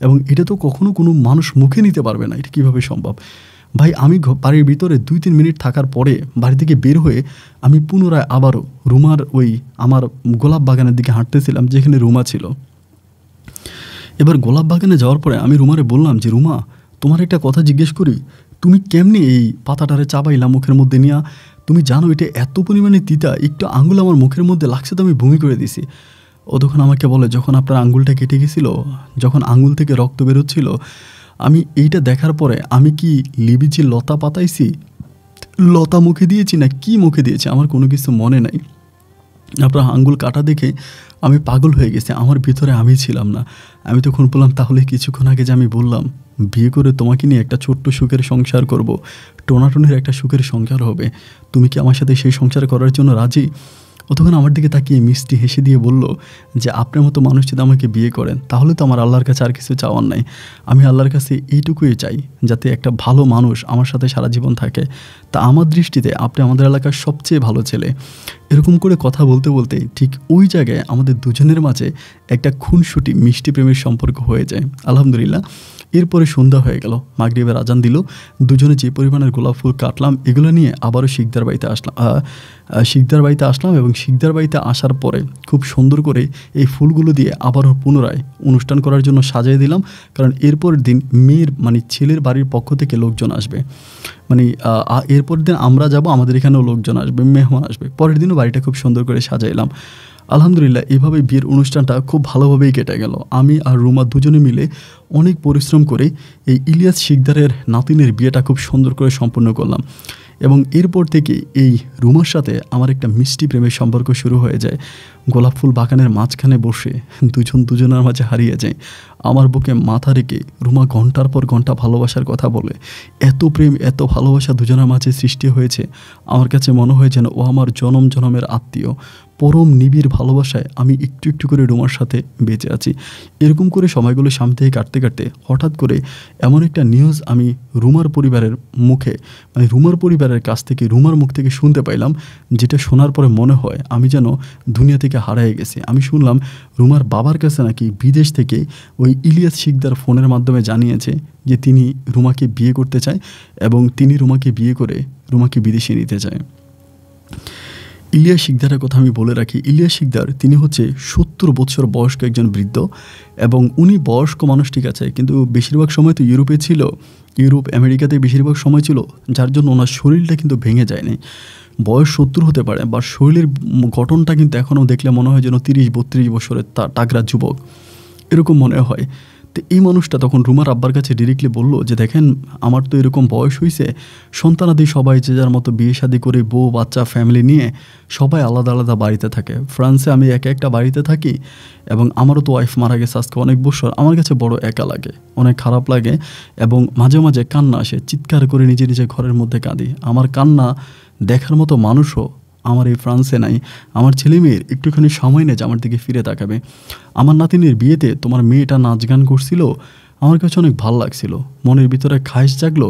এবং এটা তো কখনো কোনো মানুষ মুখে নিতে পারবে না, এটা কীভাবে সম্ভব? ভাই আমি বাড়ির ভিতরে 2-3 মিনিট থাকার পরে বাড়ি থেকে বের হয়ে আমি পুনরায় আবারও রুমার ওই আমার গোলাপ বাগানের দিকে হাঁটতেছিলাম যেখানে রুমা ছিল। এবার গোলাপ বাগানে যাওয়ার পরে আমি রুমারে বললাম যে রুমা, তোমার একটা কথা জিজ্ঞেস করি, তুমি কেমনি এই পাতাটারে চাবাইলা মুখের মধ্যে নিয়া? তুমি জানো এটা এত পরিমাণে তিতা, একটু আঙুল আমার মুখের মধ্যে লাগছে তো আমি বমি করে দিছি। ও তখন আমাকে বলে, যখন আপনার আঙুলটা কেটে গেছিলো, যখন আঙুল থেকে রক্ত বেরোচ্ছিল, আমি এইটা দেখার পরে আমি কি লিবিজি লতা পাতাইছি, লতা মুখে দিয়েছি না কি মুখে দিয়েছি আমার কোনো কিছু মনে নাই। আপনার আঙ্গুল কাটা দেখে আমি পাগল হয়ে গেছি, আমার ভিতরে আমি ছিলাম না। আমি তখন বললাম, তাহলে কিছুক্ষণ আগে যে আমি বললাম বিয়ে করে তোমাকে নিয়ে একটা ছোট্ট সুখের সংসার করব, টোনাটুনির একটা সুখের সংসার হবে, তুমি কি আমার সাথে সেই সংসার করার জন্য রাজি? ও তখন আমার দিকে তাকিয়ে মিষ্টি হেসে দিয়ে বলল যে আপনার মতো মানুষ যদি আমাকে বিয়ে করেন তাহলে তো আমার আল্লাহর কাছে আর কিছু চাওয়ার নাই। আমি আল্লাহর কাছে এইটুকুই চাই, যাতে একটা ভালো মানুষ আমার সাথে সারা জীবন থাকে। তা আমার দৃষ্টিতে আপনি আমাদের এলাকার সবচেয়ে ভালো ছেলে। এরকম করে কথা বলতে বলতে ঠিক ওই জায়গায় আমাদের দুজনের মাঝে একটা খুনসুটি মিষ্টি প্রেমের সম্পর্ক হয়ে যায়। আলহামদুলিল্লাহ। এরপরে সন্ধ্যা হয়ে গেল, মাগরিবের আজান দিল। দুজনে যে পরিমাণের গোলাপ ফুল কাটলাম এগুলো নিয়ে আবারও শিকদার বাড়িতে আসলাম এবং শিকদার বাড়িতে আসার পরে খুব সুন্দর করে এই ফুলগুলো দিয়ে আবারও পুনরায় অনুষ্ঠান করার জন্য সাজিয়ে দিলাম। কারণ এরপরের দিন মেয়ের মানে ছেলের বাড়ির পক্ষ থেকে লোকজন আসবে, মানে এরপরের দিন আমরা যাব, আমাদের এখানেও লোকজন আসবে, মেহমান আসবে। পরের দিনও বাড়িটা খুব সুন্দর করে সাজাইলাম। আলহামদুলিল্লাহ এভাবে বিয়ের অনুষ্ঠানটা খুব ভালোভাবেই কেটে গেল। আমি আর রুমা দুজনে মিলে অনেক পরিশ্রম করে এই ইলিয়াস শিকদারের নাতিনের বিয়েটা খুব সুন্দর করে সম্পন্ন করলাম। এবং এরপর থেকে এই রুমার সাথে আমার একটা মিষ্টি প্রেমের সম্পর্ক শুরু হয়ে যায়। গোলাপ ফুল বাগানের মাঝখানে বসে দুজনের মাঝে হারিয়ে যায়। আমার বুকে মাথা রেখে রুমা ঘন্টার পর ঘন্টা ভালোবাসার কথা বলে। এত প্রেম এত ভালোবাসা দুজনের মাঝে সৃষ্টি হয়েছে, আমার কাছে মনে হয় যেন ও আমার জনমের আত্মীয়। পরম নিবিড় ভালোবাসায় আমি একটু একটু করে রুমার সাথে বেঁচে আছি। এরকম করে সময়গুলো সামনে থেকে কাটতে কাটতে হঠাৎ করে এমন একটা নিউজ আমি রুমার পরিবারের মুখে, মানে রুমার পরিবারের কাছ থেকে, রুমার মুখ থেকে শুনতে পাইলাম, যেটা শোনার পরে মনে হয় আমি যেন দুনিয়া থেকে হারিয়ে গেছি। আমি শুনলাম রুমার বাবার কাছে নাকি বিদেশ থেকে ওই ইলিয়াস শিকদার ফোনের মাধ্যমে জানিয়েছে যে তিনি রুমাকে বিয়ে করতে চায় এবং তিনি রুমাকে বিয়ে করে রুমাকে বিদেশে নিতে চায়। ইলিয়াস শিকদারের কথা আমি বলে রাখি, ইলিয়াস শিকদার তিনি হচ্ছে 70 বছর বয়স্ক একজন বৃদ্ধ এবং উনি বয়স্ক মানুষ ঠিক আছে, কিন্তু বেশিরভাগ সময় তো ইউরোপে ছিল, ইউরোপ আমেরিকাতে বেশিরভাগ সময় ছিল, যার জন্য ওনার শরীরটা কিন্তু ভেঙে যায়নি। বয়স 70 হতে পারে, বা শরীরের গঠনটা কিন্তু এখনও দেখলে মনে হয় যেন 30-32 বছরের তাগড়া যুবক, এরকম মনে হয়। তো এই মানুষটা তখন রুমার আব্বার কাছে ডিরেক্টলি বলল যে দেখেন, আমার তো এরকম বয়স হয়েছে, সন্তানাদি সবাই যে যার মতো বিয়ে শাদী করে বউ বাচ্চা ফ্যামিলি নিয়ে সবাই আলাদা আলাদা বাড়িতে থাকে। ফ্রান্সে আমি একা একটা বাড়িতে থাকি এবং আমারও তো ওয়াইফ মারা গেছে আজকে অনেক বছর। আমার কাছে বড় একা লাগে, অনেক খারাপ লাগে এবং মাঝে মাঝে কান্না আসে, চিৎকার করে নিজে নিজে ঘরের মধ্যে কাঁদি। আমার কান্না দেখার মতো মানুষও আমার এই ফ্রান্সে নাই। আমার ছেলে মেয়ের একটুখানি সময় নেই যে আমার দিকে ফিরে তাকাবে। আমার নাতিনের বিয়েতে তোমার মেয়েটা নাচ গান করছিল, আমার কাছে অনেক ভালো লাগছিল, মনের ভিতরে খায়েশ জাগলো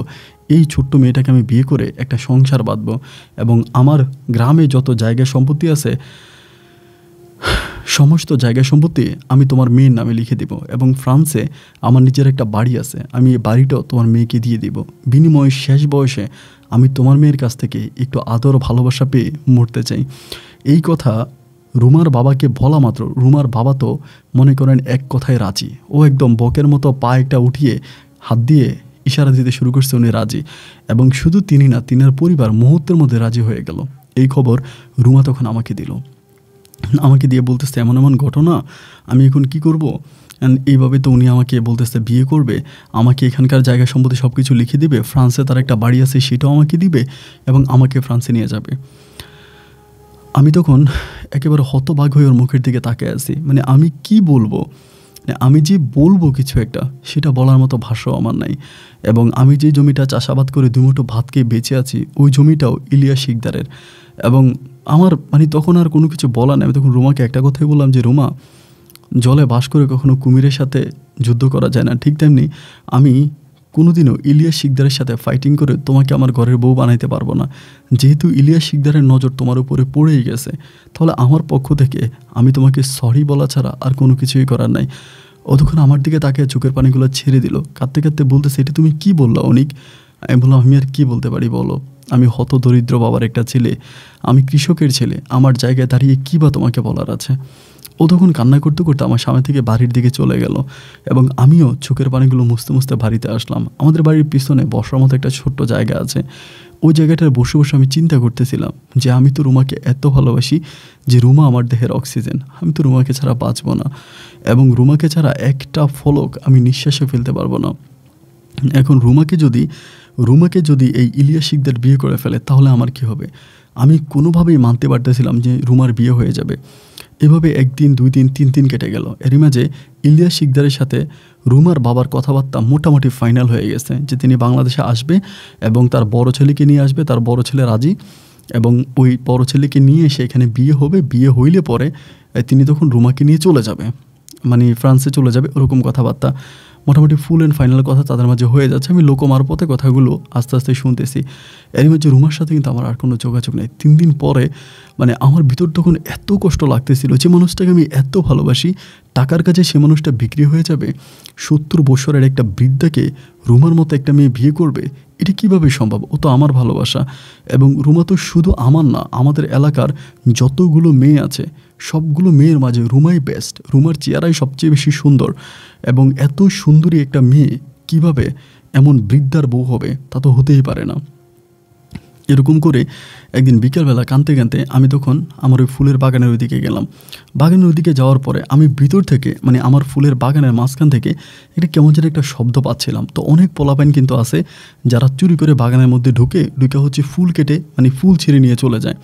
এই ছোট্ট মেয়েটাকে আমি বিয়ে করে একটা সংসার বাঁধবো এবং আমার গ্রামে যত জায়গা সম্পত্তি আছে সমস্ত জায়গা সম্পত্তি আমি তোমার মেয়ের নামে লিখে দেব এবং ফ্রান্সে আমার নিজের একটা বাড়ি আছে, আমি এই বাড়িটাও তোমার মেয়েকে দিয়ে দেব। বিনিময়ে শেষ বয়সে আমি তোমার মেয়ের কাছ থেকে একটু আদর ভালোবাসা পেয়ে মরতে চাই। এই কথা রুমার বাবাকে বলা মাত্র রুমার বাবা তো মনে করেন এক কথায় রাজি। ও একদম বকের মতো পা একটা উঠিয়ে হাত দিয়ে ইশারা দিতে শুরু করছে, উনি রাজি। এবং শুধু তিনি না, তিনার পরিবার মুহূর্তের মধ্যে রাজি হয়ে গেল। এই খবর রুমা তখন আমাকে দিল, আমাকে দিয়ে বলতেছে এমন এমন ঘটনা, আমি এখন কি করব। এইভাবে তো উনি আমাকে বলতেছে বিয়ে করবে, আমাকে এখানকার জায়গা সম্পত্তি সব কিছু লিখে দিবে, ফ্রান্সে তার একটা বাড়ি আছে সেটাও আমাকে দিবে এবং আমাকে ফ্রান্সে নিয়ে যাবে। আমি তখন একেবারে হতবাক হয়ে ওর মুখের দিকে তাকিয়ে আছি। মানে আমি কি বলবো, আমি যে বলবো কিছু একটা, সেটা বলার মতো ভাষাও আমার নাই। এবং আমি যে জমিটা চাষাবাদ করে দুমুঠো ভাতকে বেঁচে আছি, ওই জমিটাও ইলিয়াস শিকদারের। এবং আমার মানে তখন আর কোনো কিছু বলা নেই। আমি তখন রুমাকে একটা কথাই বললাম যে রুমা, জলে বাস করে কখনো কুমিরের সাথে যুদ্ধ করা যায় না, ঠিক তেমনি আমি কোনোদিনও ইলিয়াস শিকদারের সাথে ফাইটিং করে তোমাকে আমার ঘরের বউ বানাইতে পারবো না। যেহেতু ইলিয়াস শিকদারের নজর তোমার উপরে পড়েই গেছে, তাহলে আমার পক্ষ থেকে আমি তোমাকে সরি বলা ছাড়া আর কোনো কিছুই করার নাই। অতক্ষণ আমার দিকে তাকে চোখের পানিগুলো ছেড়ে দিল, কাঁদতে কাঁদতে বলতেছে এটা তুমি কি বললা অনিক। আমি বললাম আমি আর কী বলতে পারি বলো, আমি হত দরিদ্র বাবার একটা ছেলে, আমি কৃষকের ছেলে, আমার জায়গায় দাঁড়িয়ে কী বা তোমাকে বলার আছে। ও তখন কান্না করতে করতে আমার সামনে থেকে বাড়ির দিকে চলে গেল এবং আমিও চোখের পানিগুলো মুছতে মুছতে বাড়িতে আসলাম। আমাদের বাড়ির পিছনে বসার মতো একটা ছোট্ট জায়গা আছে, ওই জায়গাটায় বসে বসে আমি চিন্তা করতেছিলাম যে আমি তো রুমাকে এত ভালোবাসি যে রুমা আমার দেহের অক্সিজেন, আমি তো রুমাকে ছাড়া বাঁচব না এবং রুমাকে ছাড়া একটা ফলক আমি নিঃশ্বাসে ফেলতে পারবো না। এখন রুমাকে যদি এই ইলিয়াস শিকদার বিয়ে করে ফেলে তাহলে আমার কি হবে। আমি কোনোভাবেই মানতে পারতেছিলাম যে রুমার বিয়ে হয়ে যাবে। এভাবে একদিন, 2 দিন, 3 দিন কেটে গেল। এরই মাঝে ইলিয়াস শিকদারের সাথে রুমার বাবার কথাবার্তা মোটামুটি ফাইনাল হয়ে গেছে যে তিনি বাংলাদেশে আসবে এবং তার বড় ছেলেকে নিয়ে আসবে। তার বড় ছেলে রাজি এবং ওই বড় ছেলেকে নিয়ে এসে এখানে বিয়ে হবে। বিয়ে হইলে পরে তিনি তখন রুমাকে নিয়ে চলে যাবে, মানে ফ্রান্সে চলে যাবে, ওরকম কথাবার্তা মোটামুটি ফুল অ্যান্ড ফাইনাল কথা তাদের মাঝে হয়ে যাচ্ছে। আমি লোকমারফতে কথাগুলো আস্তে আস্তে শুনতেছি। এর মাঝে রুমার সাথে কিন্তু আমার আর কোনো যোগাযোগ নেই। 3 দিন পরে মানে আমার ভিতর তখন এত কষ্ট লাগতেছিল, যে মানুষটাকে আমি এত ভালোবাসি, টাকার কাছে সে মানুষটা বিক্রি হয়ে যাবে। 70 বছরের একটা বৃদ্ধাকে রুমার মতো একটা মেয়ে বিয়ে করবে, এটা কিভাবে সম্ভব। ও তো আমার ভালোবাসা। এবং রুমা তো শুধু আমার না, আমাদের এলাকার যতগুলো মেয়ে আছে সবগুলো মেয়ের মাঝে রুমাই বেস্ট। রুমার চেহারাই সবচেয়ে বেশি সুন্দর এবং এত সুন্দরী একটা মেয়ে কিভাবে এমন বৃদ্ধার বউ হবে, তা তো হতেই পারে না। এরকম করে একদিন বিকেলবেলা কাঁদতে কাঁদতে আমি তখন আমার ওই ফুলের বাগানের ওইদিকে গেলাম। বাগানের ওইদিকে যাওয়ার পরে আমি ভিতর থেকে মানে আমার ফুলের বাগানের মাঝখান থেকে একটা কেমন যেন একটা শব্দ পাচ্ছিলাম। তো অনেক পোলাপাইন কিন্তু আছে যারা চুরি করে বাগানের মধ্যে ঢুকে হচ্ছে ফুল কেটে মানে ফুল ছিঁড়ে নিয়ে চলে যায়।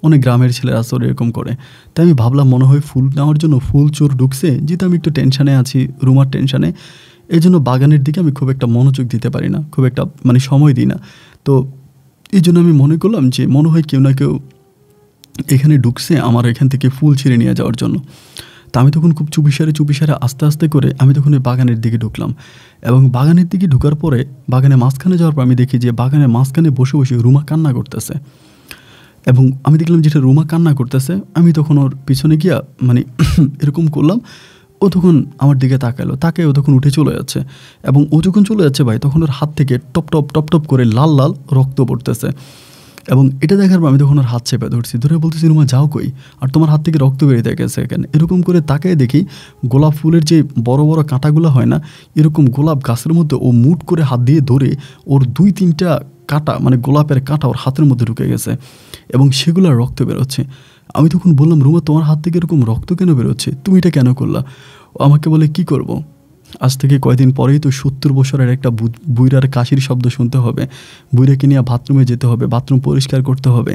অনেক গ্রামের ছেলেরা আসলে এরকম করে। তাই আমি ভাবলাম মনে হয় ফুল নেওয়ার জন্য ফুল চোর ঢুকছে। যেহেতু আমি একটু টেনশানে আছি, রুমার টেনশানে, এই জন্য বাগানের দিকে আমি খুব একটা মনোযোগ দিতে পারি না, খুব একটা মানে সময় দিই না। তো এই জন্য আমি মনে করলাম যে মনে হয় কেউ না কেউ এখানে ঢুকছে আমার এখান থেকে ফুল ছিঁড়ে নিয়ে যাওয়ার জন্য। তা আমি তখন খুব চুপিসারে আস্তে আস্তে করে আমি তখন ওই বাগানের দিকে ঢুকলাম, এবং বাগানের দিকে ঢুকার পরে বাগানের মাঝখানে যাওয়ার পর আমি দেখি যে বাগানের মাঝখানে বসে বসে রুমা কান্না করতেছে। এবং আমি দেখলাম যেটা রুমা কান্না করতেছে, আমি তখন ওর পিছনে গিয়া মানে এরকম করলাম। ও তখন আমার দিকে তাকায় ও তখন উঠে চলে যাচ্ছে, এবং ও যখন চলে যাচ্ছে ভাই তখন ওর হাত থেকে টপ টপ করে লাল লাল রক্ত পড়তেছে। এবং এটা দেখার পর আমি তখন ওর হাত চেপে ধরে বলতেছি, রুমা যাও কই, আর তোমার হাত থেকে রক্ত বেরিয়ে গেছে কেন? এরকম করে তাকায় দেখি গোলাপ ফুলের যে বড় বড় কাঁটাগুলো হয় না, এরকম গোলাপ গাছের মধ্যে ও মুট করে হাত দিয়ে ধরে ওর 2-3টা কাঁটা মানে গোলাপের কাঁটা ওর হাতের মধ্যে ঢুকে গেছে, এবং সেগুলো রক্ত বেরোচ্ছে। আমি তখন বললাম, রুমা তোমার হাত থেকে এরকম রক্ত কেন বেরোচ্ছে, তুমি এটা কেন করলা? ও আমাকে বলে, কি করব, আজ থেকে কয়দিন পরেই তো 70 বছরের একটা বুইরার কাশির শব্দ শুনতে হবে, বুইরাকে নিয়ে বাথরুমে যেতে হবে, বাথরুম পরিষ্কার করতে হবে,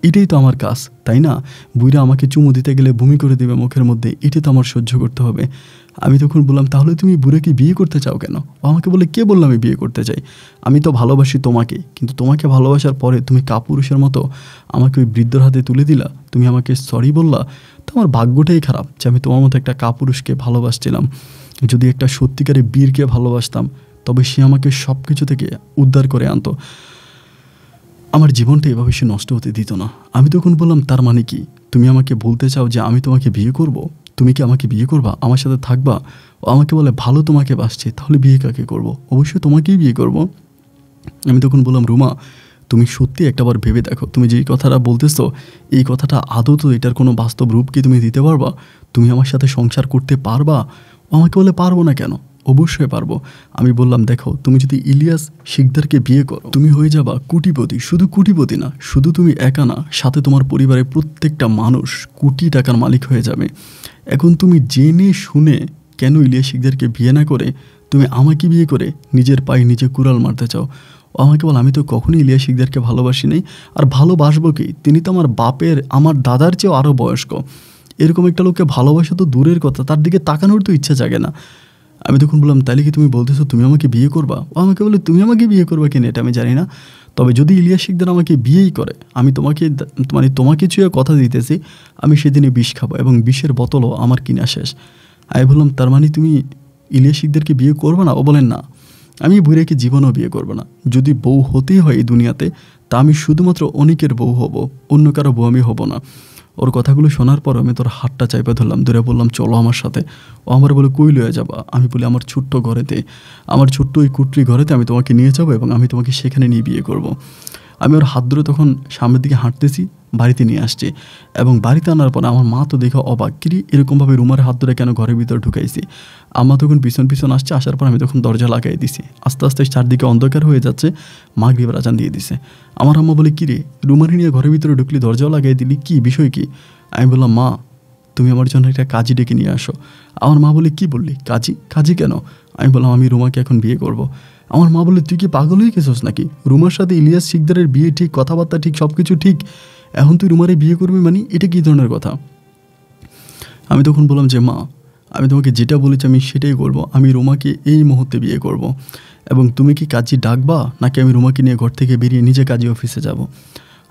এটাই তো আমার কাজ, তাই না? বুইরা আমাকে চুমু দিতে গেলে বমি করে দেবে মুখের মধ্যে, এটাই তো আমার সহ্য করতে হবে। আমি তখন বললাম, তাহলে তুমি বুড়াকে বিয়ে করতে চাও কেন? ও আমাকে বলে, কে বললাম আমি বিয়ে করতে চাই? আমি তো ভালোবাসি তোমাকে, কিন্তু তোমাকে ভালোবাসার পরে তুমি কাপুরুষের মতো আমাকে ওই বৃদ্ধর হাতে তুলে দিলা, তুমি আমাকে সরি বললা। তো আমার ভাগ্যটাই খারাপ যে আমি তোমার মতো একটা কাপুরুষকে ভালোবাসছিলাম। যদি একটা সত্যিকারের বীরকে ভালোবাসতাম তবে সে আমাকে সব কিছু থেকে উদ্ধার করে আনতো, আমার জীবনটা এভাবে সে নষ্ট হতে দিত না। আমি তখন বললাম, তার মানে কি তুমি আমাকে বলতে চাও যে আমি তোমাকে বিয়ে করব? তুমি কি আমাকে বিয়ে করবা, আমার সাথে থাকবা? ও আমাকে বলে, ভালো তোমাকে বাসছে, তাহলে বিয়ে কাকে করব? অবশ্যই তোমাকেই বিয়ে করব। আমি তখন বললাম, রুমা তুমি সত্যি একটাবার ভেবে দেখো, তুমি যেই কথাটা বলতেছো এই কথাটা আদৌ তো এটার কোনো বাস্তব রূপ কি তুমি দিতে পারবা? তুমি আমার সাথে সংসার করতে পারবা? ও আমাকে বলে, পারবো না কেন, অবশ্যই পারবো। আমি বললাম, দেখো তুমি যদি ইলিয়াস শিকদারকে বিয়ে করো তুমি হয়ে যাবা কোটিপতি। শুধু কোটিপতি না, শুধু তুমি একা না, সাথে তোমার পরিবারের প্রত্যেকটা মানুষ কোটি টাকার মালিক হয়ে যাবে। এখন তুমি জেনে শুনে কেন ইলিয়াস শিকদারকে বিয়ে না করে তুমি আমাকে বিয়ে করে নিজের পায়ে নিজে কুড়াল মারতে চাও? ও আমাকে বল, আমি তো কখনোই ইলিয়াস শিকদারকে ভালোবাসি নাই, আর ভালোবাসবো কি? তিনি তো আমার দাদার চেয়েও আরও বয়স্ক। এরকম একটা লোককে ভালোবাসা তো দূরের কথা, তার দিকে তাকানোর তো ইচ্ছা জাগে না। আমি তখন বললাম, তাহলে কি তুমি বলতেছো তুমি আমাকে বিয়ে করবা? ও আমাকে বলে, তুমি আমাকে বিয়ে করবা কিনা এটা আমি জানি না, তবে যদি ইলিয়াস শিকদার আমাকে বিয়েই করে আমি তোমাকে ছুঁয়ে কথা দিতেছি, আমি সেদিনে বিষ খাবো, এবং বিষের বোতলও আমার কিনা শেষ। আমি বললাম, তার মানে তুমি ইলিয়াস শিকদারকে বিয়ে করবে না? ও বলেন, না, আমি বুড়াকে জীবনেও বিয়ে করবো না। যদি বউ হতেই হয় এই দুনিয়াতে, তা আমি শুধুমাত্র অনিকের বউ হব, অন্য কারো বউ আমি হব না। ওর কথাগুলো শোনার পর আমি তোর হাতটা চাইপে ধরলাম, ধরে বললাম, চলো আমার সাথে। ও আমার বলে, কই লয়ে যাবা? আমি বলি, আমার ছোট্ট ঘরেতে, আমার ছোট্ট ওই কুটরি ঘরেতে আমি তোমাকে নিয়ে যাবো, এবং আমি তোমাকে সেখানে নিয়ে বিয়ে করব। আমি ওর হাত ধরে তখন সামনের দিকে হাঁটতেছি, বাড়িতে নিয়ে আসছি, এবং বাড়িতে আনার পর আমার মা তো দেখে অবাক, কিরি এরকমভাবে রুমার হাত ধরে কেন ঘরের ভিতর ঢুকাইছি। আমার তখন পিছন আসছে, আসার পর আমি তখন দরজা লাগাই দিছি। আস্তে আস্তে চারদিকে অন্ধকার হয়ে যাচ্ছে, মাগরিবের আজান দিয়ে দিছে। আমার আম্মা বলে, কিরে রুমারি নিয়ে ঘরের ভিতরে ঢুকলি, দরজাও লাগাই দিলি, কি বিষয় কি? আমি বললাম, মা তুমি আমার জন্য একটা কাজী ডেকে নিয়ে আসো। আমার মা বলে, কি বললি, কাজী কেন? আমি বললাম, আমি রুমাকে এখন বিয়ে করব। আমার মা বলে, তুই কি পাগল হয়ে গেছিস নাকি? রুমার সাথে ইলিয়াস শিকদারের বিয়ে ঠিক, কথাবার্তা ঠিক, সব কিছু ঠিক, এখন তুই রুমারে বিয়ে করবি মানে এটা কী ধরনের কথা? আমি তখন বললাম যে, মা আমি তোমাকে যেটা বলেছি আমি সেটাই করব, আমি রুমাকে এই মুহূর্তে বিয়ে করব, এবং তুমি কি কাজী ডাকবা নাকি আমি রুমাকে নিয়ে ঘর থেকে বেরিয়ে নিজে কাজী অফিসে যাব?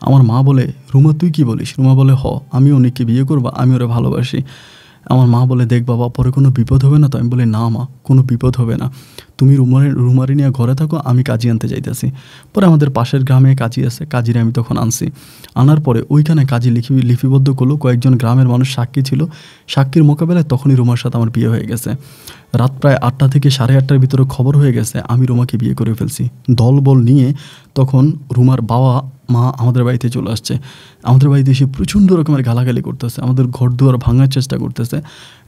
আমার মা বলে, রুমা তুই কি বলিস? রুমা বলে, আমি অনেককে বিয়ে করবো, আমি ওরা ভালোবাসি। আমার মা বলে, দেখ বাবা, পরে কোনো বিপদ হবে না তো? আমি বলি, না মা, কোনো বিপদ হবে না, তুমি রুমারি নিয়ে ঘরে থাকো, আমি কাজী আনতে যাইতেছি। পরে আমাদের পাশের গ্রামে কাজী আছে, কাজীরা আমি তখন আনছি। আনার পরে ওইখানে কাজী লিপিবদ্ধ করলো, কয়েকজন গ্রামের মানুষ সাক্ষী ছিল। সাক্ষীর মোকাবেলায় তখনই রুমার সাথে আমার বিয়ে হয়ে গেছে। রাত প্রায় 8টা থেকে 8:30টার ভিতরে খবর হয়ে গেছে আমি রুমাকে বিয়ে করে ফেলছি। দলবল নিয়ে তখন রুমার বাবা মা আমাদের বাড়িতে চলে আসছে। আমাদের বাড়িতে এসে প্রচণ্ড রকমের গালাগালি করতেছে, আমাদের ঘর দুয়ার ভাঙার চেষ্টা করতেছে,